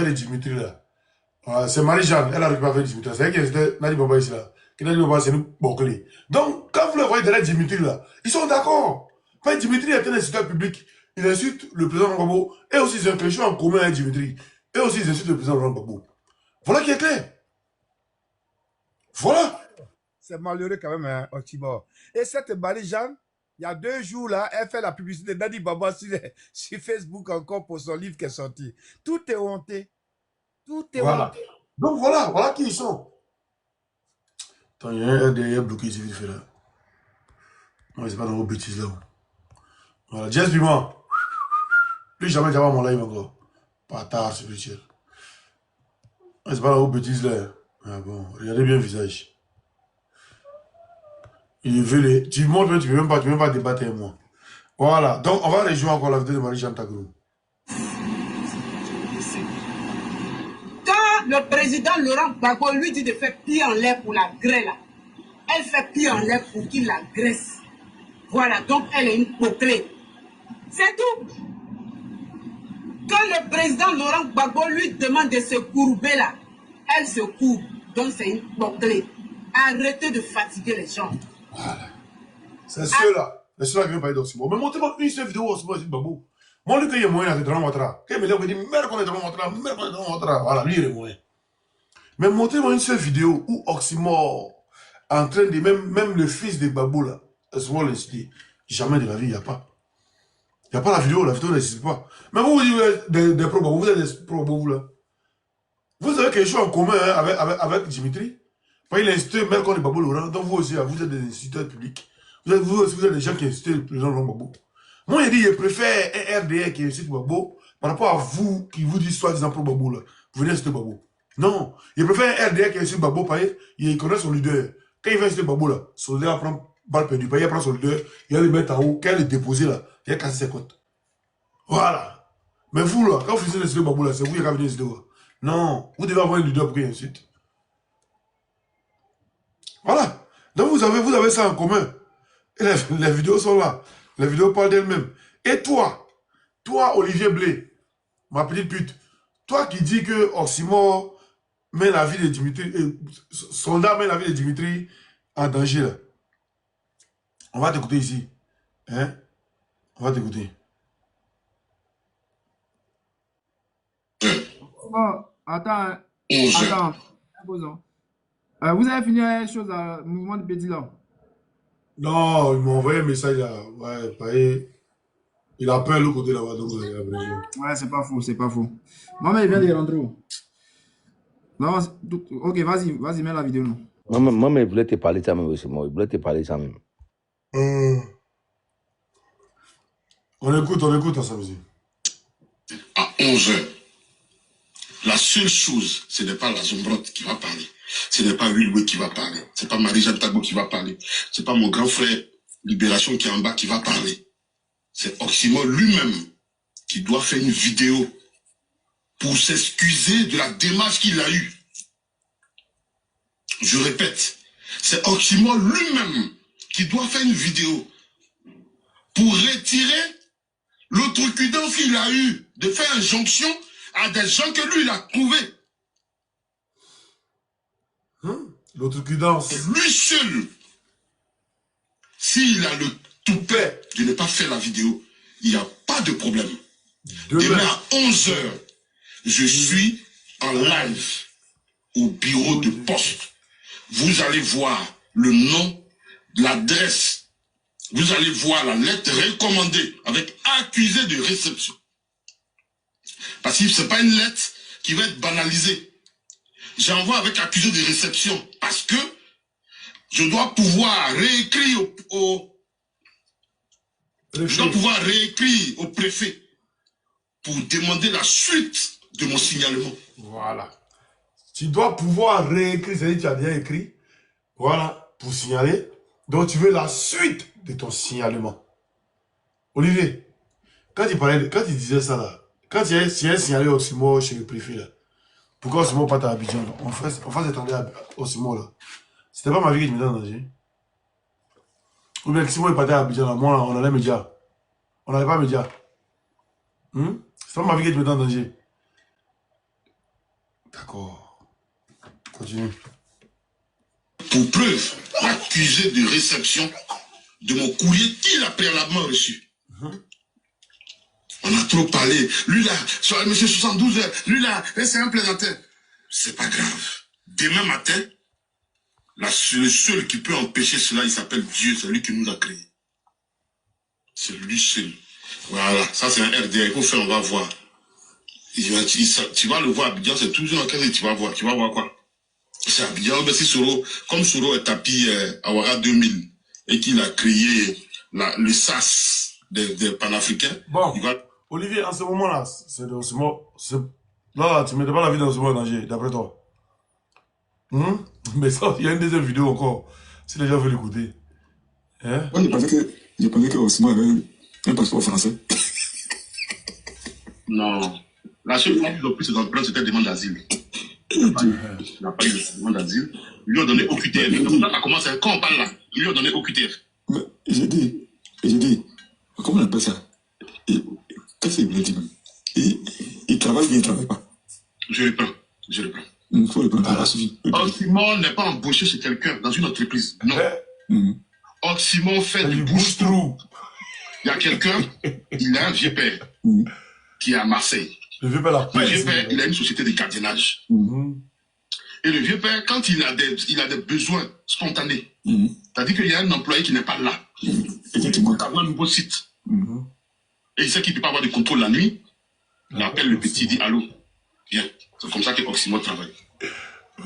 de Dimitri, là. Voilà. C'est Marie-Jeanne, elle a récupéré affaire de Dimitri. C'est elle qui était Nadi Boba ici, là. Qui Nadi Boba, c'est une bouclée. Donc, quand vous le voyez derrière Dimitri, là, ils sont d'accord. Pas Dimitri est un instituteur public. Il insulte le président Gbagbo. Et aussi, ils ont quelque chose en commun avec Dimitri. Et aussi, ils insultent le président Gbagbo. Voilà qui est clair. Voilà. C'est malheureux quand même, hein, Octibor. Et cette Marie-Jeanne, il y a 2 jours là, elle fait la publicité de Nadi Boba sur Facebook encore pour son livre qui est sorti. Tout est honté. Tout est honté. Donc voilà qui ils sont. Attends, il y a un derrière bloqué ici, vite fait là. Non, c'est pas dans vos bêtises là. Voilà, Jess Piment. Plus jamais j'avais mon live encore. Patard spirituel. C'est pas dans vos bêtises là. Ah bon, regardez bien le visage. Il veut les... Tu montres, mais tu ne peux même pas débattre avec moi. Voilà, donc on va rejoindre encore la vidéo de Marie-Jeanne Tagoro. Quand le président Laurent Gbagbo lui dit de faire pied en l'air pour la grêle, là, elle fait pied en l'air pour qu'il la graisse. Voilà, donc elle est une poclée. C'est tout. Quand le président Laurent Gbagbo lui demande de se courber là, elle se courbe. Donc c'est une poclée. Arrêtez de fatiguer les gens. Voilà. C'est ceux-là. C'est ceux-là qui viennent parler d'Oximo. Mais montrez-moi une seule vidéo d'Oximo et Gbagbo. Moi, lui, qu'il y a moyen de Draman Ouattara. Qu'il me dit, merde qu'on est Draman Ouattara, merde qu'on est Draman Ouattara. Voilà, lui, il est moyen. Mais montrez-moi une seule vidéo où Oximo en train de... Même le fils de Gbagbo, là, Oximo l'a cité. Jamais de la vie, il n'y a pas. Il n'y a pas la vidéo n'existe pas. Mais vous dites des pro-Gbagbo, vous êtes des pro-Gbagbo, là. Vous avez quelque chose en commun hein, avec Dimitri. Il a institué Melkon et Gbagbo Laurent, donc vous aussi, vous êtes des instituteurs publics. Vous êtes des gens qui instituent le président Laurent Gbagbo. Moi, il dit, je préfère un RDR qui institue Gbagbo par rapport à vous qui vous dites soi-disant pro Gbagbo là. Vous venez instituer Gbagbo. Non, il préfère un RDR qui institue Gbagbo parce qu'il connaît son leader. Quand il va instituer Gbagbo là, son leader prend balle perdue. Il prend son leader, il va le mettre en haut, quand il le déposer là, il va casser ses côtes. Voilà. Mais vous là, quand vous finissez d'instituer Gbagbo là, c'est vous qui avez institué. Non, vous devez avoir un leader pour qu'il insulte. Voilà. Donc vous avez ça en commun. Et les vidéos sont là. Les vidéos parlent d'elles-mêmes. Et toi, Olivier Blé, ma petite pute, toi qui dis que Oximo met la vie de Dimitri, soldat met la vie de Dimitri en danger là. On va t'écouter ici. Hein? On va t'écouter. Oh, attends. Vous avez fini la chose à mouvement de petit là? Non, il m'a envoyé un message là. Ouais, pareil. Il a peur le côté là-bas. Donc, ouais, c'est pas faux, c'est pas faux. Maman, il vient de rentrer. Non, ok, vas-y, mets la vidéo. Maman, il voulait te parler de ça même aussi. Il voulait te parler de ça même. On écoute ensemble. À 11h. La seule chose, ce n'est pas la Zombrotte qui va parler. Ce n'est pas Wilwe qui va parler. Ce n'est pas Marie-Jeanne Tagbo qui va parler. Ce n'est pas mon grand frère Libération qui est en bas qui va parler. C'est Oximo lui-même qui doit faire une vidéo pour s'excuser de la démarche qu'il a eue. Je répète, c'est Oximo lui-même qui doit faire une vidéo pour retirer l'outrecuidance qu'il a eue de faire injonction à des gens que lui, il a trouvés. L'outrecuidance. Lui seul, s'il a le toupet de ne pas faire la vidéo, il n'y a pas de problème. Demain à 11h, je suis en live au bureau de poste. Vous allez voir le nom l'adresse. Vous allez voir la lettre recommandée avec accusé de réception. Parce que ce n'est pas une lettre qui va être banalisée. J'envoie avec accusé de réception parce que je dois pouvoir réécrire au préfet pour demander la suite de mon signalement. Voilà. Tu dois pouvoir réécrire, c'est-à-dire que tu as déjà écrit, voilà, pour signaler. Donc tu veux la suite de ton signalement. Olivier, quand il disait ça là, quand il y a signalé Oximo chez le préfet là, pourquoi Oximo pas à Abidjan là? On fasse attendre à Oximo là. C'était pas ma vie qui me met en danger. Ou bien Oximo est parti à Abidjan là, moi on allait me dire. On n'allait pas me dire. C'est pas ma vie qui me met en danger. D'accord. Continue. Pour preuve, l'accusé de réception de mon courrier qu'il a préalablement reçu. On a trop parlé. Lui là, monsieur 72 heures, lui là, c'est un plaisantin. C'est pas grave. Demain matin, le seul qui peut empêcher cela, il s'appelle Dieu, c'est lui qui nous a créés. C'est lui seul. Voilà, ça c'est un RDA, il faut faire, on va voir. Tu vas le voir, Abidjan, c'est toujours un cas, tu vas voir quoi. C'est Abidjan, mais si Soro, comme Soro est tapis à Ouara 2000 et qu'il a créé le SAS des panafricains. Bon, Olivier, en ce moment-là, là, tu ne mettais pas la vie dans ce moment en danger, d'après toi. Mais ça, il y a une deuxième vidéo encore, si les gens veulent l'écouter. Hein? Moi, je pensais que Osman avait un passeport français. Non. La seule fois qu'il a pris ses empreintes, c'était demande d'asile. Il n'a pas eu de demande d'asile. Ils lui ont donné OQTF. Donc là, ça commence, quand on parle là, ils lui ont donné OQTF. Mais j'ai dit, comment on appelle ça? Qu'est-ce qu'il voulait dire même? Il travaille bien, il ne travaille pas. Je reprends. Il faut le prendre. Oxymore n'est pas embauché chez quelqu'un dans une entreprise. Non. Oxymore fait du bouche-trou. Il y a quelqu'un, il a un vieux père qui est à Marseille. Le vieux père, il a une société de gardiennage. Et le vieux père, quand il a des besoins spontanés, c'est-à-dire qu'il y a un employé qui n'est pas là, il faut avoir un nouveau site. Et il sait qu'il ne peut pas avoir de contrôle la nuit, il appelle le petit, il dit allô, viens. C'est comme ça que Oxymore travaille.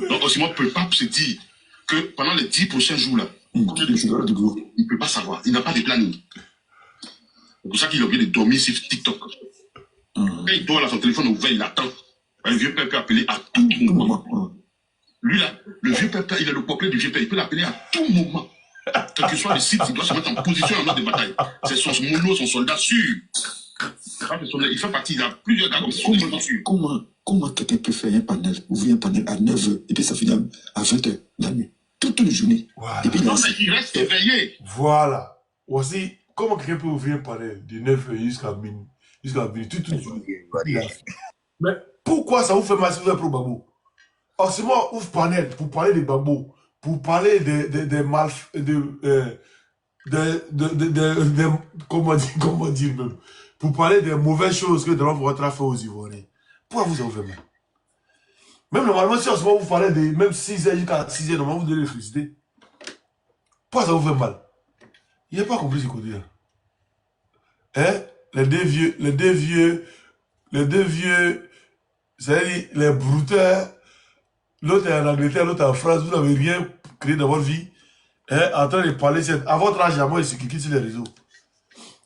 Donc Oxymore ne peut pas se dire que pendant les 10 prochains jours là, combien de jours il ne peut pas savoir, il n'a pas de planning. C'est pour ça qu'il a oublié de dormir sur TikTok. Quand il dort là, son téléphone ouvert, il attend. Le vieux père peut appeler à tout moment. Lui là, le vieux père, il a le portrait du vieux père, il peut l'appeler à tout moment. Quel que soit le site, il doit se mettre en position en mode de bataille. C'est son mono, son soldat sûr. Il fait partie, il a plusieurs gars comme ça. Comment quelqu'un peut faire un panel, ouvrir un panel à 9h et puis ça finit à 20h la nuit, toute une journée. Voilà. Et puis non, mais il reste éveillé. Voilà. Aussi, comment quelqu'un peut ouvrir un panel de 9h jusqu'à minuit, toute une journée. Mais pourquoi ça vous fait mal si vous êtes pro Babo? Oxymore ouvre panel pour parler des Babo, pour parler comment dire même, pour parler des mauvaises choses que nous allons pouvoir faire aux Ivoiriens. Pourquoi vous avez fait mal? Même normalement, si Oxymore vous parlez de même 6h jusqu'à 6h, normalement vous devez les féliciter. Pourquoi ça vous fait mal? Il n'a pas compris ce qu'on dit là. Hein? Les deux vieux, c'est-à-dire les brouteurs, l'autre est en Angleterre, l'autre en France, vous n'avez rien créé dans votre vie, hein, en train de parler, à votre âge, à moi, il quitte sur les réseaux.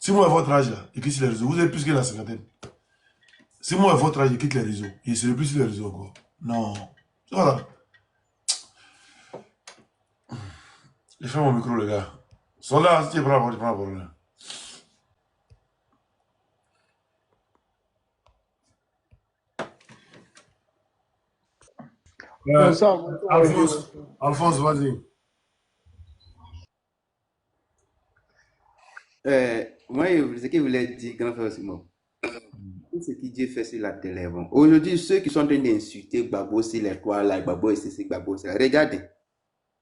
Si moi, à votre âge, là, il quitte sur les réseaux, vous êtes plus que la cinquantaine. Si moi, à votre âge, il quitte les réseaux, il ne serait plus sur les réseaux encore. Non. Voilà. Je fais mon micro, les gars. Soldat, si tu prends la parole, tu prends la parole. Alphonse, vas-y. Moi, ce que je voulais dire, grand frère Simon, tout ce que Dieu fait sur la télé, bon. Aujourd'hui, ceux qui sont en train d'insulter Gbagbo, c'est les quoi, là, Gbagbo, c'est Gbagbo, c'est là. Regardez,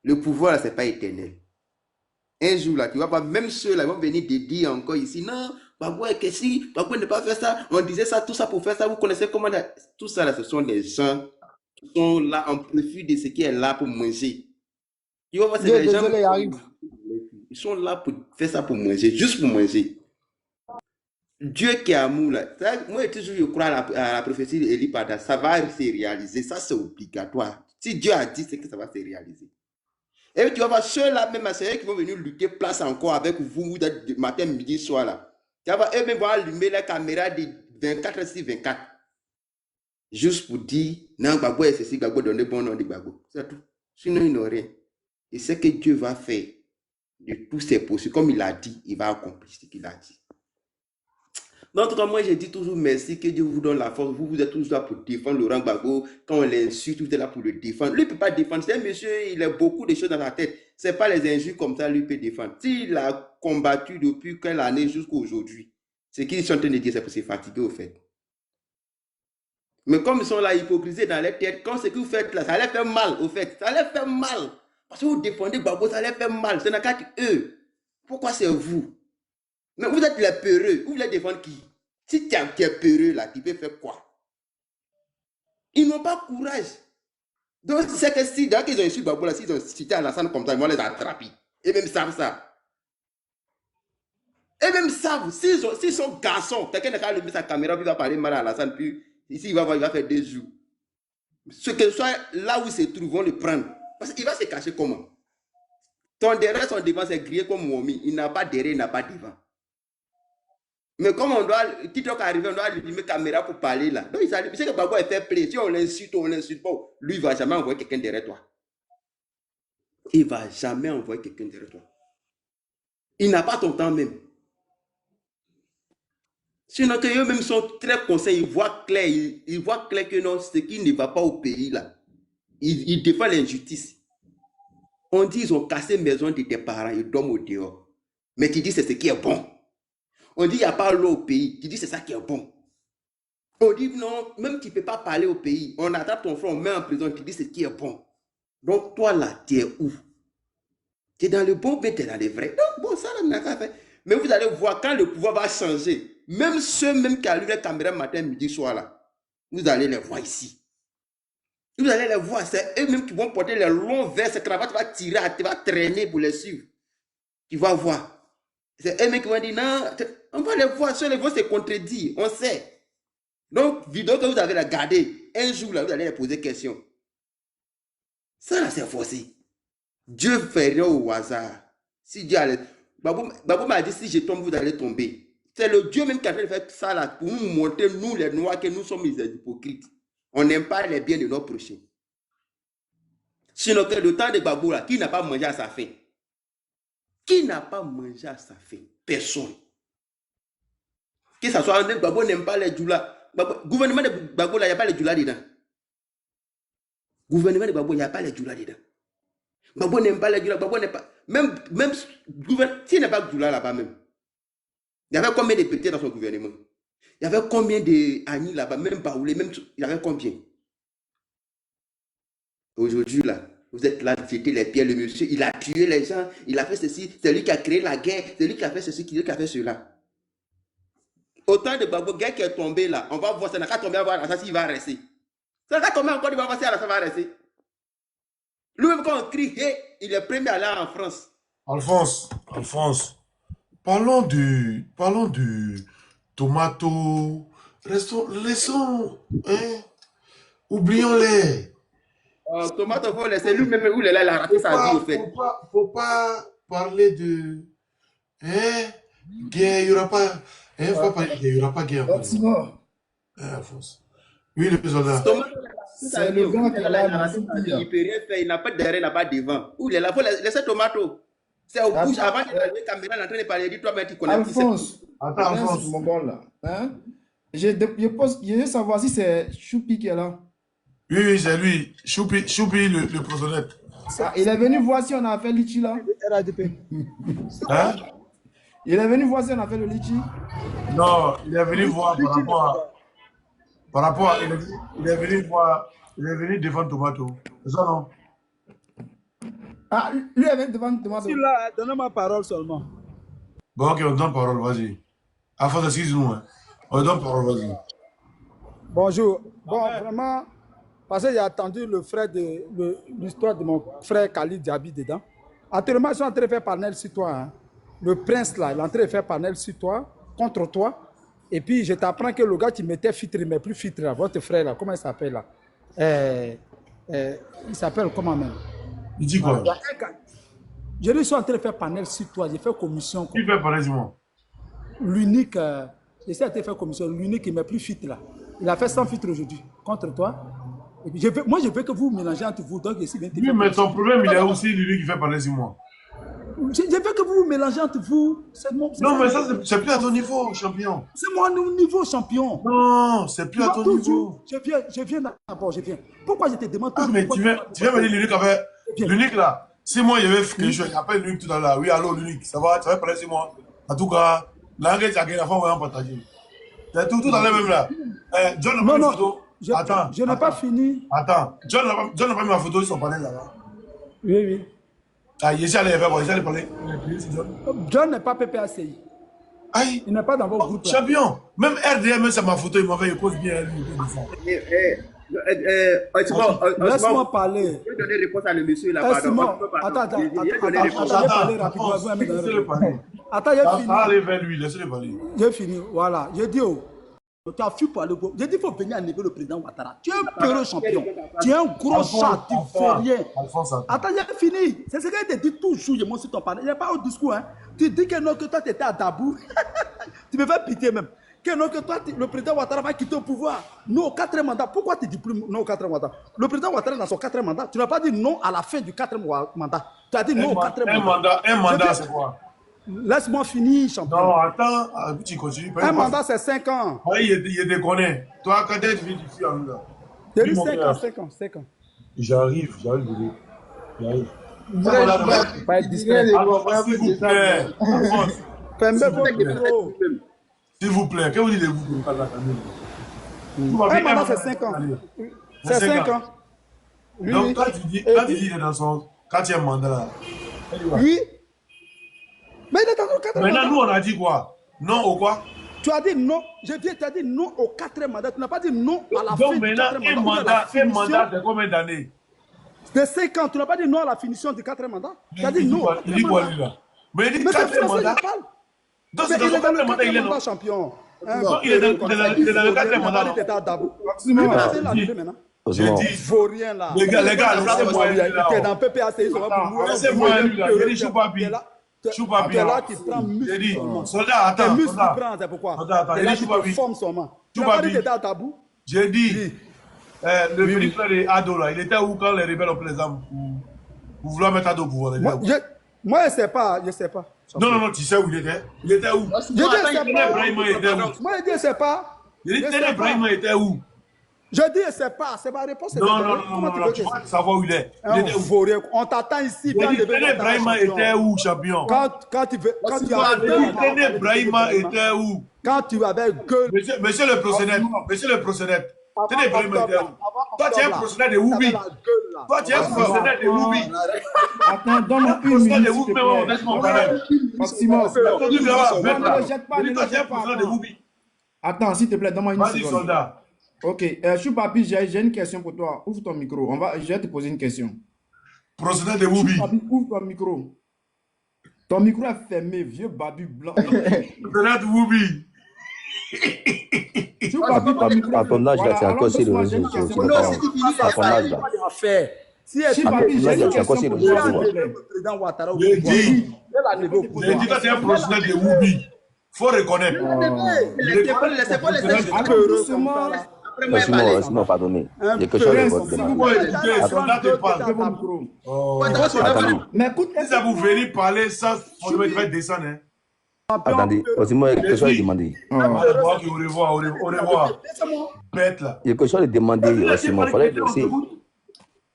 le pouvoir, là, c'est pas éternel. Un jour, là, tu vois pas, même ceux-là, ils vont venir te dire encore ici, non, Gbagbo est que si, Gbagbo ne pas faire ça, on disait ça, tout ça pour faire ça, vous connaissez comment, tout ça, là, ce sont des gens qui sont là en profit de ce qui est là pour manger. Tu vois, c'est des gens. Désolé, il arrive. Ils sont là pour faire ça pour manger, juste pour manger. Dieu qui est amour, là. Moi, toujours, je crois à la prophétie d'Élie Pada. Ça va se réaliser. Ça, c'est obligatoire. Si Dieu a dit, c'est que ça va se réaliser. Et tu vas voir ceux-là, même ceux qui vont venir lutter place encore avec vous, matin, midi, soir, là. Tu vas voir, eux-mêmes vont allumer la caméra de 24 sur 24. Juste pour dire, non, Gbagbo est ceci, Gbagbo donne le bon nom de Gbagbo. C'est tout. Sinon, ils n'ont rien. Et ce que Dieu va faire de tous ses possibles, comme il a dit, il va accomplir ce qu'il a dit. Donc, en tout cas, moi, je dis toujours merci, que Dieu vous donne la force. Vous êtes toujours là pour défendre Laurent Gbagbo. Quand on l'insulte, vous êtes là pour le défendre. Lui, il ne peut pas défendre. C'est un monsieur, il a beaucoup de choses dans sa tête. Ce n'est pas les injures comme ça, lui, peut défendre. S'il a combattu depuis quelle année jusqu'à aujourd'hui, ce qu'ils sont en train de dire, c'est pour se fatiguer, au fait. Mais comme ils sont là, hypocrisiés dans leur tête, quand ce que vous faites là, ça leur fait mal, au fait. Ça leur fait mal. Parce que vous défendez Gbagbo, ça leur fait mal. Ce n'est qu'à eux. Pourquoi c'est vous? Mais vous êtes les peureux. Vous voulez défendre qui? Si tu es peureux là, tu peux faire quoi? Ils n'ont pas courage. Donc, c'est que si, dès qu'ils ont su Gbagbo là, s'ils ont cité Alassane comme ça, ils vont les attraper. Et même savent ça. Et même savent, s'ils sont garçons, quelqu'un n'a qu'à lever sa caméra, puis il va parler mal à Alassane, puis ici, il va faire 2 jours. Ce que soit là où ils se trouvent, vont le prendre. Parce qu'il va se cacher comment? Ton derrière, son devant, c'est grillé comme Momi. Il n'a pas derrière, il n'a pas devant. Mais comme on doit, TikTok arrive, on doit allumer caméra pour parler là. Donc, il sait que Gbagbo est fait play. Si on l'insulte, pas, lui, il ne va jamais envoyer quelqu'un derrière toi. Il ne va jamais envoyer quelqu'un derrière toi. Il n'a pas ton temps même. Sinon, que eux-mêmes sont très conscients, ils voient clair, ils voient clair que non, ce qui ne va pas au pays là. Ils défendent l'injustice. On dit ils ont cassé la maison de tes parents, ils dorment au dehors. Mais tu dis c'est ce qui est bon. On dit il n'y a pas l'eau au pays, tu dis c'est ça qui est bon. On dit non, même tu ne peux pas parler au pays. On attrape ton frère, on met en prison, tu dis ce qui est bon. Donc toi là, tu es où? Tu es dans le bon, mais tu es dans le vrai. Donc bon, ça là, on n'a qu'à faire. Mais vous allez voir, quand le pouvoir va changer, même ceux même qui allument la caméra matin, midi, soir là, vous allez les voir ici. Vous allez les voir, c'est eux-mêmes qui vont porter les longs verres, ces cravates, tu vas tirer, tu vas traîner pour les suivre. Tu vas voir. C'est eux-mêmes qui vont dire non, on va les voir, ceux les vont se contredire, on sait. Donc, vidéo que vous avez regardée, un jour là, vous allez les poser question. Ça là, c'est forcé. Dieu fait rien au hasard. Si Dieu allait. Babou m'a dit si je tombe, vous allez tomber. C'est le Dieu même qui a fait ça là pour nous montrer, nous les Noirs, que nous sommes les hypocrites. On n'aime pas les biens de nos prochains. Sinon que le temps de Babou là, qui n'a pas mangé à sa faim? Qui n'a pas mangé à sa faim? Personne. Que ce soit un Babou n'aime pas les Djoula. Gouvernement de Babou là, il n'y a pas les Djoula dedans. Gouvernement de Babou, il n'y a pas les Djoula dedans. Babou n'aime pas les Djoula. Babou n'aime pas. Même s'il n'est pas Djoula là-bas même. Il y avait combien de petits dans son gouvernement? Il y avait combien d'Ani là-bas? Même Baoulé, même il y avait combien? Aujourd'hui là, vous êtes là, jeter les pierres, le monsieur, il a tué les gens, il a fait ceci, c'est lui qui a créé la guerre, c'est lui qui a fait ceci, c'est lui qui a fait cela. Autant de Gbagbo, guerre qui est tombé là, on va voir, ça n'a qu'à tomber à voir ça s'il va rester. Ça n'a qu'à tomber encore, il va voir si ça va rester. Lui-même quand on crie, hey, il est premier à aller en France. Alphonse, parlons de Tomato, laissons, hein, oublions-les. Tomato, faut laisser lui-même où il a raté sa vie au fait. Faut pas parler de, hein, guerre, il n'y aura pas, hein, faut pas parler de guerre, il n'y aura pas guerre. Alphonse. Oui, le soldat. C'est le gars qui a raté sa vie, il ne peut rien faire, il n'a pas de derrière, il n'a pas de devant. Où il est là, il faut laisser Tomato. C'est au bouche avant qu'il ait la caméra en train de parler, dis-toi, mais tu connais. Alphonse, Alphonse. mon gars là. Hein? Je veux savoir si c'est Choupi qui est là. Oui, c'est lui. Choupi le prosonnette. Ah, il est venu voir si on a fait litchi là. RADP. Hein? Il est venu voir si on a fait le litchi. Non, il est venu voir par rapport à, il est venu devant Tomato. C'est ça, non? Ah, lui est venu devant Tomato. Si là, donnez-moi parole seulement. Bon, ok, on donne parole, vas-y. Alphonse, excuse-nous. Hein. On donne parole, vas-y. Bonjour. Bon, vraiment, parce que j'ai attendu le frère de l'histoire de mon frère Khalid Diaby dedans. Actuellement, ils sont en train de faire panel sur toi. Hein. Le prince, là, il est en train de faire panel sur toi, contre toi. Et puis, je t'apprends que le gars qui mettait filtre, il ne met plus filtre, là. Votre frère, là, comment il s'appelle, là? Il s'appelle comment même? Il dit quoi? Je dis, ils sont en train de faire panel sur toi. J'ai fait commission. Qui fait panel sur moi? L'unique, j'essaie de faire commission. L'unique, il ne met plus filtre, là. Il a fait 100 filtres aujourd'hui, contre toi. Et puis, moi, je veux que vous mélangez entre vous. Donc, ici, oui, mais ton problème, il est aussi l'unique qui fait panel sur moi. Je veux que vous vous mélangez entre vous. Non, mais ça, c'est plus à ton niveau, champion. C'est mon niveau, champion. Non, c'est plus à ton niveau. Je viens d'abord, je viens. Pourquoi je te demande toujours? Ah, mais tu viens me dire l'unique avait... L'unique, là, si moi, il y avait quelque chose, j'appelle l'unique tout à l'heure. Oui, allô, l'unique, ça va parler sur moi. En tout cas, l'anglais, tu as gagné la fois, on va en partager. C'est tout à l'heure même, là. John n'a pas mis ma photo. Attends. Je n'ai pas fini. Attends. John n'a pas mis ma photo sur son panel, là. Oui, oui. Ah, il est allé parler. John n'est pas PPACI. Aïe. Il n'est pas dans vos groupes. Champion. Même RDM, c'est ma photo, il m'avait cause bien lui. Laisse-moi parler. Je vais donner réponse à le monsieur là. Attends, j'ai fini. Allez vers lui, laissez-le parler. J'ai fini, voilà. J'ai dit, tu as fui pour aller. J'ai dit, il faut venir enlever le président Ouattara. Tu es un peureux champion. Tu es un gros chat, tu fais rien. Attends, j'ai fini. C'est ce qu'il te dit toujours, je m'en suis ton parler. Il n'y a pas au discours, hein. Tu dis que non, que toi, tu étais à Dabou. Tu me fais pitié même. Que non, que toi, le président Ouattara va quitter le pouvoir. Non au 4e mandat. Pourquoi tu dis plus non au 4e mandat? Le président Ouattara dans son 4e mandat, tu n'as pas dit non à la fin du 4e mandat. Tu as dit non au 4e mandat. Un mandat, c'est quoi? Laisse-moi finir, champion. Non, attends, tu continues. Un mandat, c'est 5 ans. Oui, il déconne. Toi, quand tu viens du film, là. J'ai dit 5 ans. J'arrive, bébé. J'arrive. Pas être discret. S'il vous plaît. S'il vous plaît, qu'est-ce que vous dites de vous? Un mandat, c'est 5 ans. C'est 5 ans. Donc, quand tu dis qu'il est dans son 4e mandat, là. Oui. Mais il est dans son 4e mandat. Maintenant, nous, on a dit quoi? Non au quoi? Tu as dit non. Tu as dit non au 4e mandat. Tu n'as pas dit non à la fin. Donc, maintenant, un mandat, c'est combien d'années? De 5 ans. Tu n'as pas dit non à la finition du 4e mandat. Tu as dit non. Il dit quoi, lui, là? Mais il dit 4e mandat. Donc, c'est dans le 4e mandat, il est non? Champion. Il est dans le 4e mandat. J'ai dit, il faut rien là. Les gars, laissez-moi lui là. Tu es dans PPAC, ils sont là pour laissez-moi lui là. J'ai dit Choupapi. Tu es là qui prend muscle. J'ai dit, soldat, attends. Tes muscles prennent, c'est pourquoi. Attends, tu es là qui te formes seulement. Tu n'as pas dit que tu étais à Tabou. J'ai dit, le petit frère de Ado là, il était où quand les rebelles ont pris les armes pour vouloir mettre Ado au pouvoir? Moi, je ne sais pas, Non, tu sais où il était? Il était où? Je dis, je sais pas. Moi, je dis, je sais pas. Je dis, Ibrahima était où? Je dis, je sais pas. C'est ma réponse. Non, tu vas savoir où il est. On t'attend ici. Ibrahima était où, champion? Quand tu veux. Ibrahima était où? Quand tu avais gueule. Monsieur le procédé. Toi, tu es un procédé de Woubi. Toi, tu es un procédé de Woubi. Attends, donne-moi une minute, s'il te plaît. Attends, s'il te plaît, donne-moi une seconde. Vas-y, soldat. Ok, Choupapi, j'ai une question pour toi. Ouvre ton micro. Je vais te poser une question. Procédé de Woubi. Choupapi, ouvre ton micro. Ton micro est fermé, vieux babu blanc. Procédé de Woubi. À ton âge, là, c'est encore si le réseau. À ton âge, là. Si c'est encore si le réseau. J'ai dit, toi, c'est un procédé de Woubi. Faut reconnaître. Laisse-moi pardonner. Il y a quelque chose de votre Mais écoute, si ça vous venez parler, ça, on va descendre. Attendez, Osimo, il y a quelque chose de demandé. Au revoir. Bête là. Il y a quelque chose de demandé, Osimo. Il fallait laisser.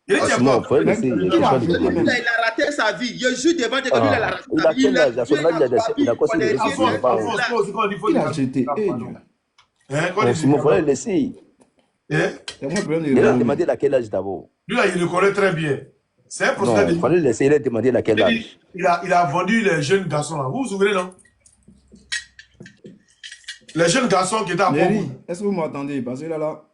Osimo, il fallait laisser. Il a raté sa vie. Je joue devant des candidats, il a raté sa vie. Il a quoi Il a jeté. Osimo, il fallait laisser. Il a demandé à quel âge d'abord. Lui là, il le connaît très bien. C'est un procédé. Il fallait laisser, il a demandé à quel âge. Il a vendu les jeunes garçons là. Vous vous souvenez, non? Les jeunes garçons qui étaient à Pau. Est-ce que vous m'entendez? Parce que là.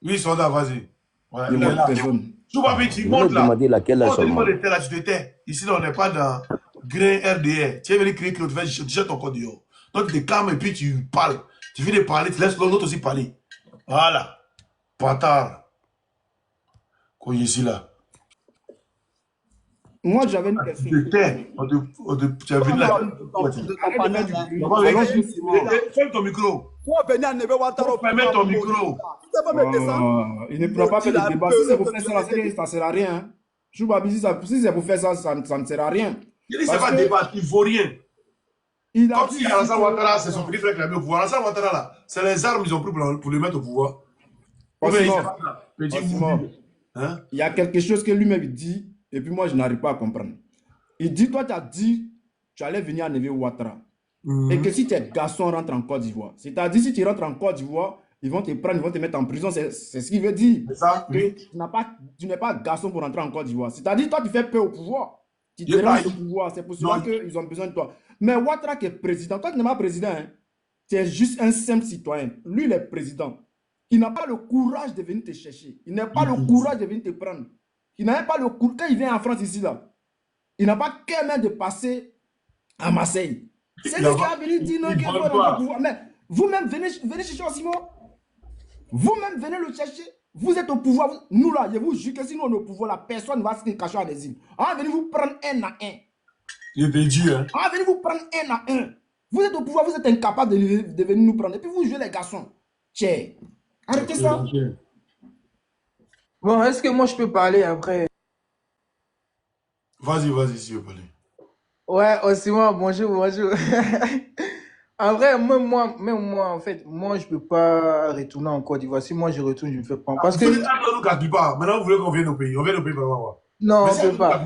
Oui, soldat, vas-y. Voilà, Ne il est montre là. personne. Choubabi, tu Je voulais montes là. demander laquelle est Quand on te seulement. demande de tel là, tu te tais. Ici, là, on n'est pas dans grain RDR. Tu es venu crier que tu jettes ton corps dehors. Donc, tu te calmes et puis tu parles. Tu finis de parler, tu laisses l'autre aussi parler. Voilà. Patard. Quoi, ici, là. Moi, j'avais une question. Tu te tais. Tu es venu là. Ferme ton micro. Ferme ton micro. Il ne pourra pas faire de débat. Si c'est pour faire ça, ça ne sert à rien. Hein. Choubabi, si c'est pour faire ça, ça ne sert à rien. Il dit c'est pas débat, il ne vaut rien. Comme si Alassane Ouattara, c'est son petit frère qui l'a mis au pouvoir. Alassane Ouattara, là, c'est les armes qu'ils ont pris pour le mettre au pouvoir. Il y a quelque chose que lui-même dit, et puis moi, je n'arrive pas à comprendre. Il dit, toi, tu as dit, tu allais venir à Neve Ouattara. Et que si tes garçons rentrent en Côte d'Ivoire, c'est-à-dire si tu rentres en Côte d'Ivoire, ils vont te prendre, ils vont te mettre en prison. C'est ce qu'il veut dire. Tu n'es pas garçon pour rentrer en Côte d'Ivoire. C'est-à-dire, toi, tu fais peur au pouvoir. Tu te rends au pouvoir. C'est pour cela qu'ils ont besoin de toi. Mais Ouattara qui est président, toi, tu n'es pas président. Hein. Tu es juste un simple citoyen. Lui, il est président. Il n'a pas le courage de venir te chercher. Il n'a pas le courage de venir te prendre. Il n'a pas le courage. Quand il vient en France ici, là, il n'a pas qu'à même de passer à Marseille. C'est lui qui a venu dire non, qu'il faut rentrer au pouvoir. Mais vous-même, venez chercher Simon. Vous-même, venez le chercher. Vous êtes au pouvoir. Nous, là, je vous jure que sinon on est au pouvoir, la personne ne va se cacher en exil. On va venir vous prendre un à un. Il est Dieu, hein. On va venir vous prendre un à un. Vous êtes au pouvoir, vous êtes incapable de venir nous prendre. Et puis vous jouez les garçons. Tiens. Arrêtez ça. Bon, est-ce que moi je peux parler après? Vas-y, si tu veux parler. Ouais, aussi moi, bonjour. En vrai, même moi, en fait, moi, je peux pas retourner en Côte d'Ivoire. Si moi, je retourne, je me fais prendre. Parce que... Maintenant, vous voulez qu'on vienne au pays. On vient au pays, vraiment. Non, on peut pas.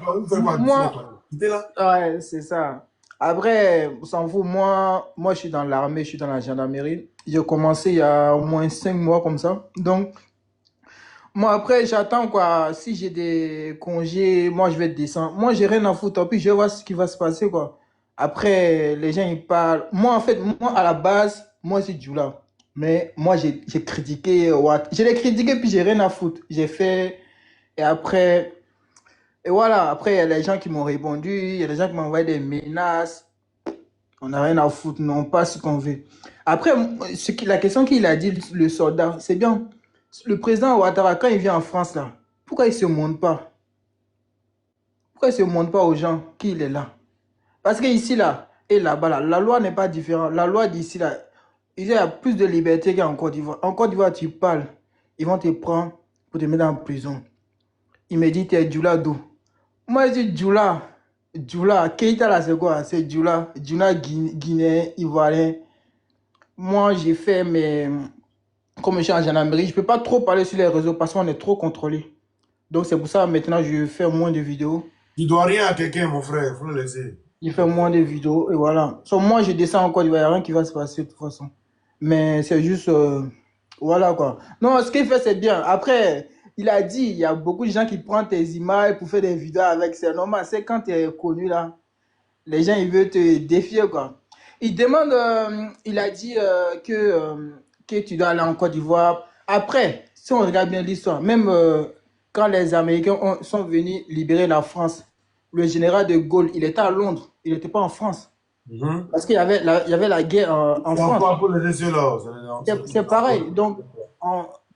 Moi, ouais, c'est ça. Après, on s'en fout. Moi, je suis dans l'armée, je suis dans la gendarmerie. J'ai commencé il y a au moins 5 mois comme ça. Donc, moi, après, j'attends quoi. Si j'ai des congés, moi, je vais descendre. Moi, j'ai rien à foutre. Puis, je vais voir ce qui va se passer, quoi. Après, les gens, ils parlent. Moi, en fait, moi, à la base, moi, c'est Djoula. Mais moi, j'ai critiqué Ouattara. Je l'ai critiqué, puis j'ai rien à foutre. J'ai fait... Et après... Et voilà. Après, il y a les gens qui m'ont répondu. Il y a des gens qui m'ont envoyé des menaces. On n'a rien à foutre. Non, pas ce qu'on veut. Après, la question qu'il a dit, le soldat, c'est bien. Le président Ouattara, quand il vient en France, là, pourquoi il ne se montre pas? Pourquoi il ne se montre pas aux gens qu'il est là? Parce qu'ici, là, et là-bas, là, la loi n'est pas différente. La loi d'ici, là, il y a plus de liberté qu'en Côte d'Ivoire. En Côte d'Ivoire, tu parles, ils vont te prendre pour te mettre en prison. Il me dit, tu es Djoula d'où? Moi, je dis Djoula, Keïta, là, c'est quoi? C'est Djoula guinéen, ivoirien. Moi, j'ai fait mes... Comme je suis en gendarmerie, je ne peux pas trop parler sur les réseaux parce qu'on est trop contrôlé. Donc, c'est pour ça, maintenant, je fais moins de vidéos. Il ne doit rien à quelqu'un, mon frère. Il faut le laisser. Il fait moins de vidéos et voilà. So, moi, je descends encore, il n'y a rien qui va se passer de toute façon. Mais c'est juste... voilà, quoi. Non, ce qu'il fait, c'est bien. Après, il a dit, il y a beaucoup de gens qui prennent tes images pour faire des vidéos avec. C'est normal. C'est quand tu es connu, là. Les gens, ils veulent te défier, quoi. Il demande... il a dit que tu dois aller en Côte d'Ivoire. Après, si on regarde bien l'histoire, même quand les Américains sont venus libérer la France, le général de Gaulle, il était à Londres, il n'était pas en France. Parce qu'il y avait la guerre en France. C'est pareil. Donc,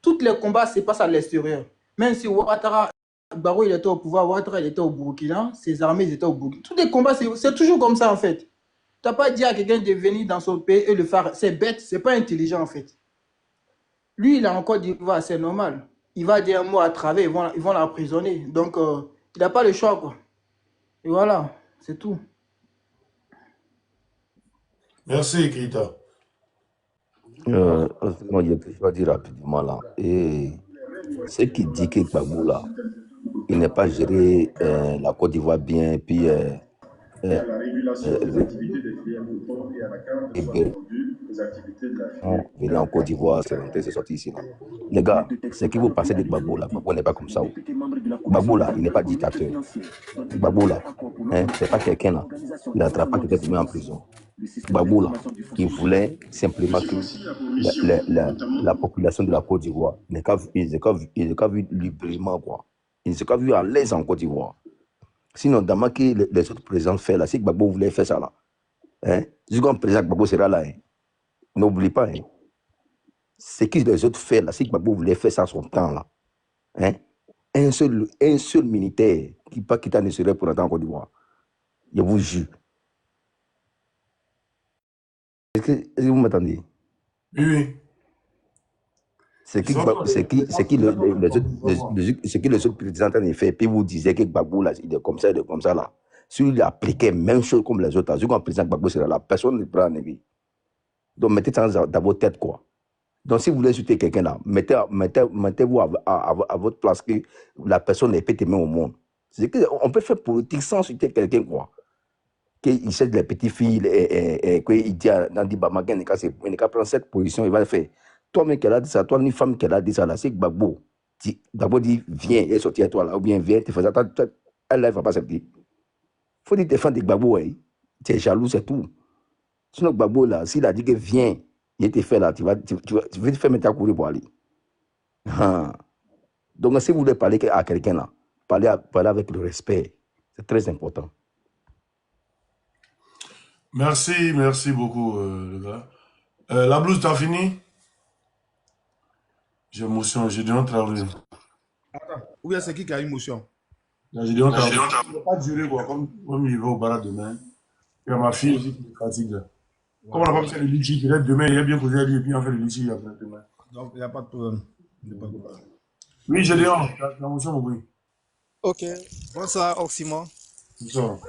tous les combats se passent à l'extérieur. Même si Ouattara, Barrow, il était au pouvoir, Ouattara, il était au Burkina, ses armées, ils étaient au Burkina. Tous les combats, c'est toujours comme ça, en fait. Tu n'as pas dit à quelqu'un de venir dans son pays et le faire. C'est bête, c'est pas intelligent, en fait. Lui, il est en Côte d'Ivoire, c'est normal. Il va dire un mot à travers, ils vont l'emprisonner. Donc, il n'a pas le choix, quoi. Et voilà, c'est tout. Merci, Keïta. Moi, il y a quelque chose à dire rapidement là. Et ce qui dit que Gbagbo là, il n'est pas géré la Côte d'Ivoire bien, puis On venait en Côte d'Ivoire, c'est rentré, c'est sorti ici. Là. Les gars, c'est qui vous passez de Gbagbo là. Gbagbo n'est pas comme ça. Gbagbo là, il n'est pas dictateur. Gbagbo là, c'est pas quelqu'un là. Il n'attrape pas quelqu'un pour mettre en prison. Gbagbo là, qui voulait simplement que la population de la Côte d'Ivoire n'ait qu'à vivre librement, quoi. Ils n'ont qu'à vivre à l'aise en Côte d'Ivoire. Sinon, dans ce que les autres présidents font là, si Gbagbo voulait faire ça là, si le président Gbagbo sera là, n'oublie pas, ce que les autres font là, si Gbagbo voulait faire ça à son temps là, un seul militaire qui pas quitter ne serait pour entrer en Côte d'Ivoire. Je vous jure. Est-ce que vous m'entendez? Oui. C'est qui les autres présidents ont fait, puis vous disiez que Gbagbo là, il est comme ça là. Si il appliquait même chose comme les autres, si le président Gbagbo sera là, personne ne prend un avis. Donc mettez ça dans votre tête, quoi. Donc si vous voulez insulter quelqu'un là, mettez-vous à votre place que la personne n'est pas aimée au monde. On peut faire politique sans insulter quelqu'un, quoi. Qu'il sait les petites filles, et qu'il dit à Nandi Bamagan, il n'a qu'à prendre cette position, il va le faire. Toi-même qui a dit ça, toi, une femme qui a dit ça, là, c'est Gbagbo. Gbagbo dit, viens, et sortir à toi là, ou bien viens, tu fais ça, elle ne va pas accepter. Il faut dire défendre Gbagbo, tu es jaloux, c'est tout. Sinon, Gbagbo là, s'il a dit que viens, il te fait là, tu vas te faire mettre à courir pour aller. Donc, si vous voulez parler à quelqu'un là, parlez avec le respect. C'est très important. Merci beaucoup, le gars. La blouse, t'as fini? J'ai émotion, j'ai dû en travailler. Attends, ou bien c'est qui a émotion? J'ai dû en travailler. Ça ne va pas durer, quoi. Comme il va au bar demain. Il y a ma fille aussi qui me fatigue. Là. Comme on n'a pas fait le litchi, peut-être demain, il a bien posé à lui et puis on fait le litchi après demain. Donc, il n'y a pas de problème. Oui, j'ai dit, l'émotion, oui. Ok, bonsoir Oxymore. Bonsoir.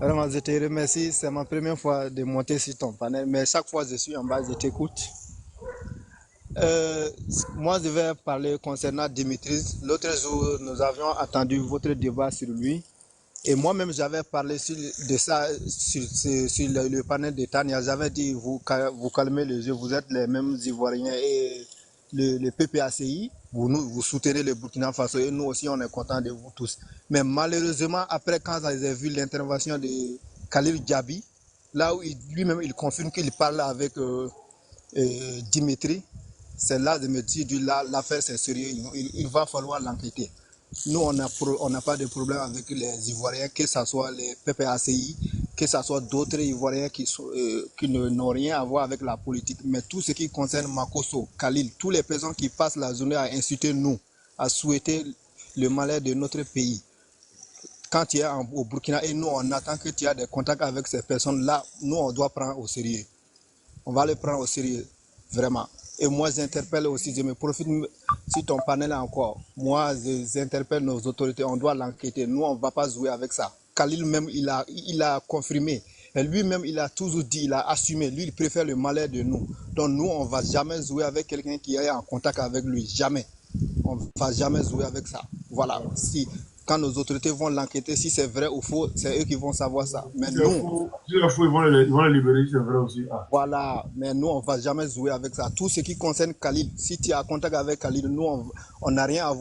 Vraiment, je te remercie. C'est ma première fois de monter sur ton panel, mais chaque fois que je suis en bas, je t'écoute. Moi, je vais parler concernant Dimitri. L'autre jour, nous avions attendu votre débat sur lui. Et moi-même, j'avais parlé de ça sur le panel de Tania. J'avais dit, vous calmez les yeux, vous êtes les mêmes Ivoiriens et le PPACI, vous soutenez le Burkina Faso et nous aussi, on est contents de vous tous. Mais malheureusement, après, quand j'ai vu l'intervention de Khalil Djabi, là où lui-même, il confirme qu'il parle avec Dimitri, c'est là de me dire, l'affaire c'est sérieux, il va falloir l'enquêter. Nous, on n'a pas de problème avec les Ivoiriens, que ce soit les PPACI, que ce soit d'autres Ivoiriens qui n'ont rien à voir avec la politique. Mais tout ce qui concerne Makosso, Khalil, tous les personnes qui passent la journée à insulter nous, à souhaiter le malheur de notre pays. Quand tu es au Burkina et nous, on attend que tu aies des contacts avec ces personnes-là, nous, on doit prendre au sérieux. On va les prendre au sérieux, vraiment. Et moi, j'interpelle aussi, je me profite sur ton panel encore. Moi, j'interpelle nos autorités, on doit l'enquêter. Nous, on ne va pas jouer avec ça. Khalil même, il a confirmé. Et lui-même, il a toujours dit, il a assumé. Lui, il préfère le malheur de nous. Donc nous, on ne va jamais jouer avec quelqu'un qui est en contact avec lui. Jamais. On ne va jamais jouer avec ça. Voilà. Quand nos autorités vont l'enquêter, si c'est vrai ou faux, c'est eux qui vont savoir ça. Mais nous, si c'est faux, ils vont les libérer, c'est vrai aussi. Voilà, mais nous, on ne va jamais jouer avec ça. Tout ce qui concerne Khalil, si tu es en contact avec Khalil, nous, on n'a rien à voir.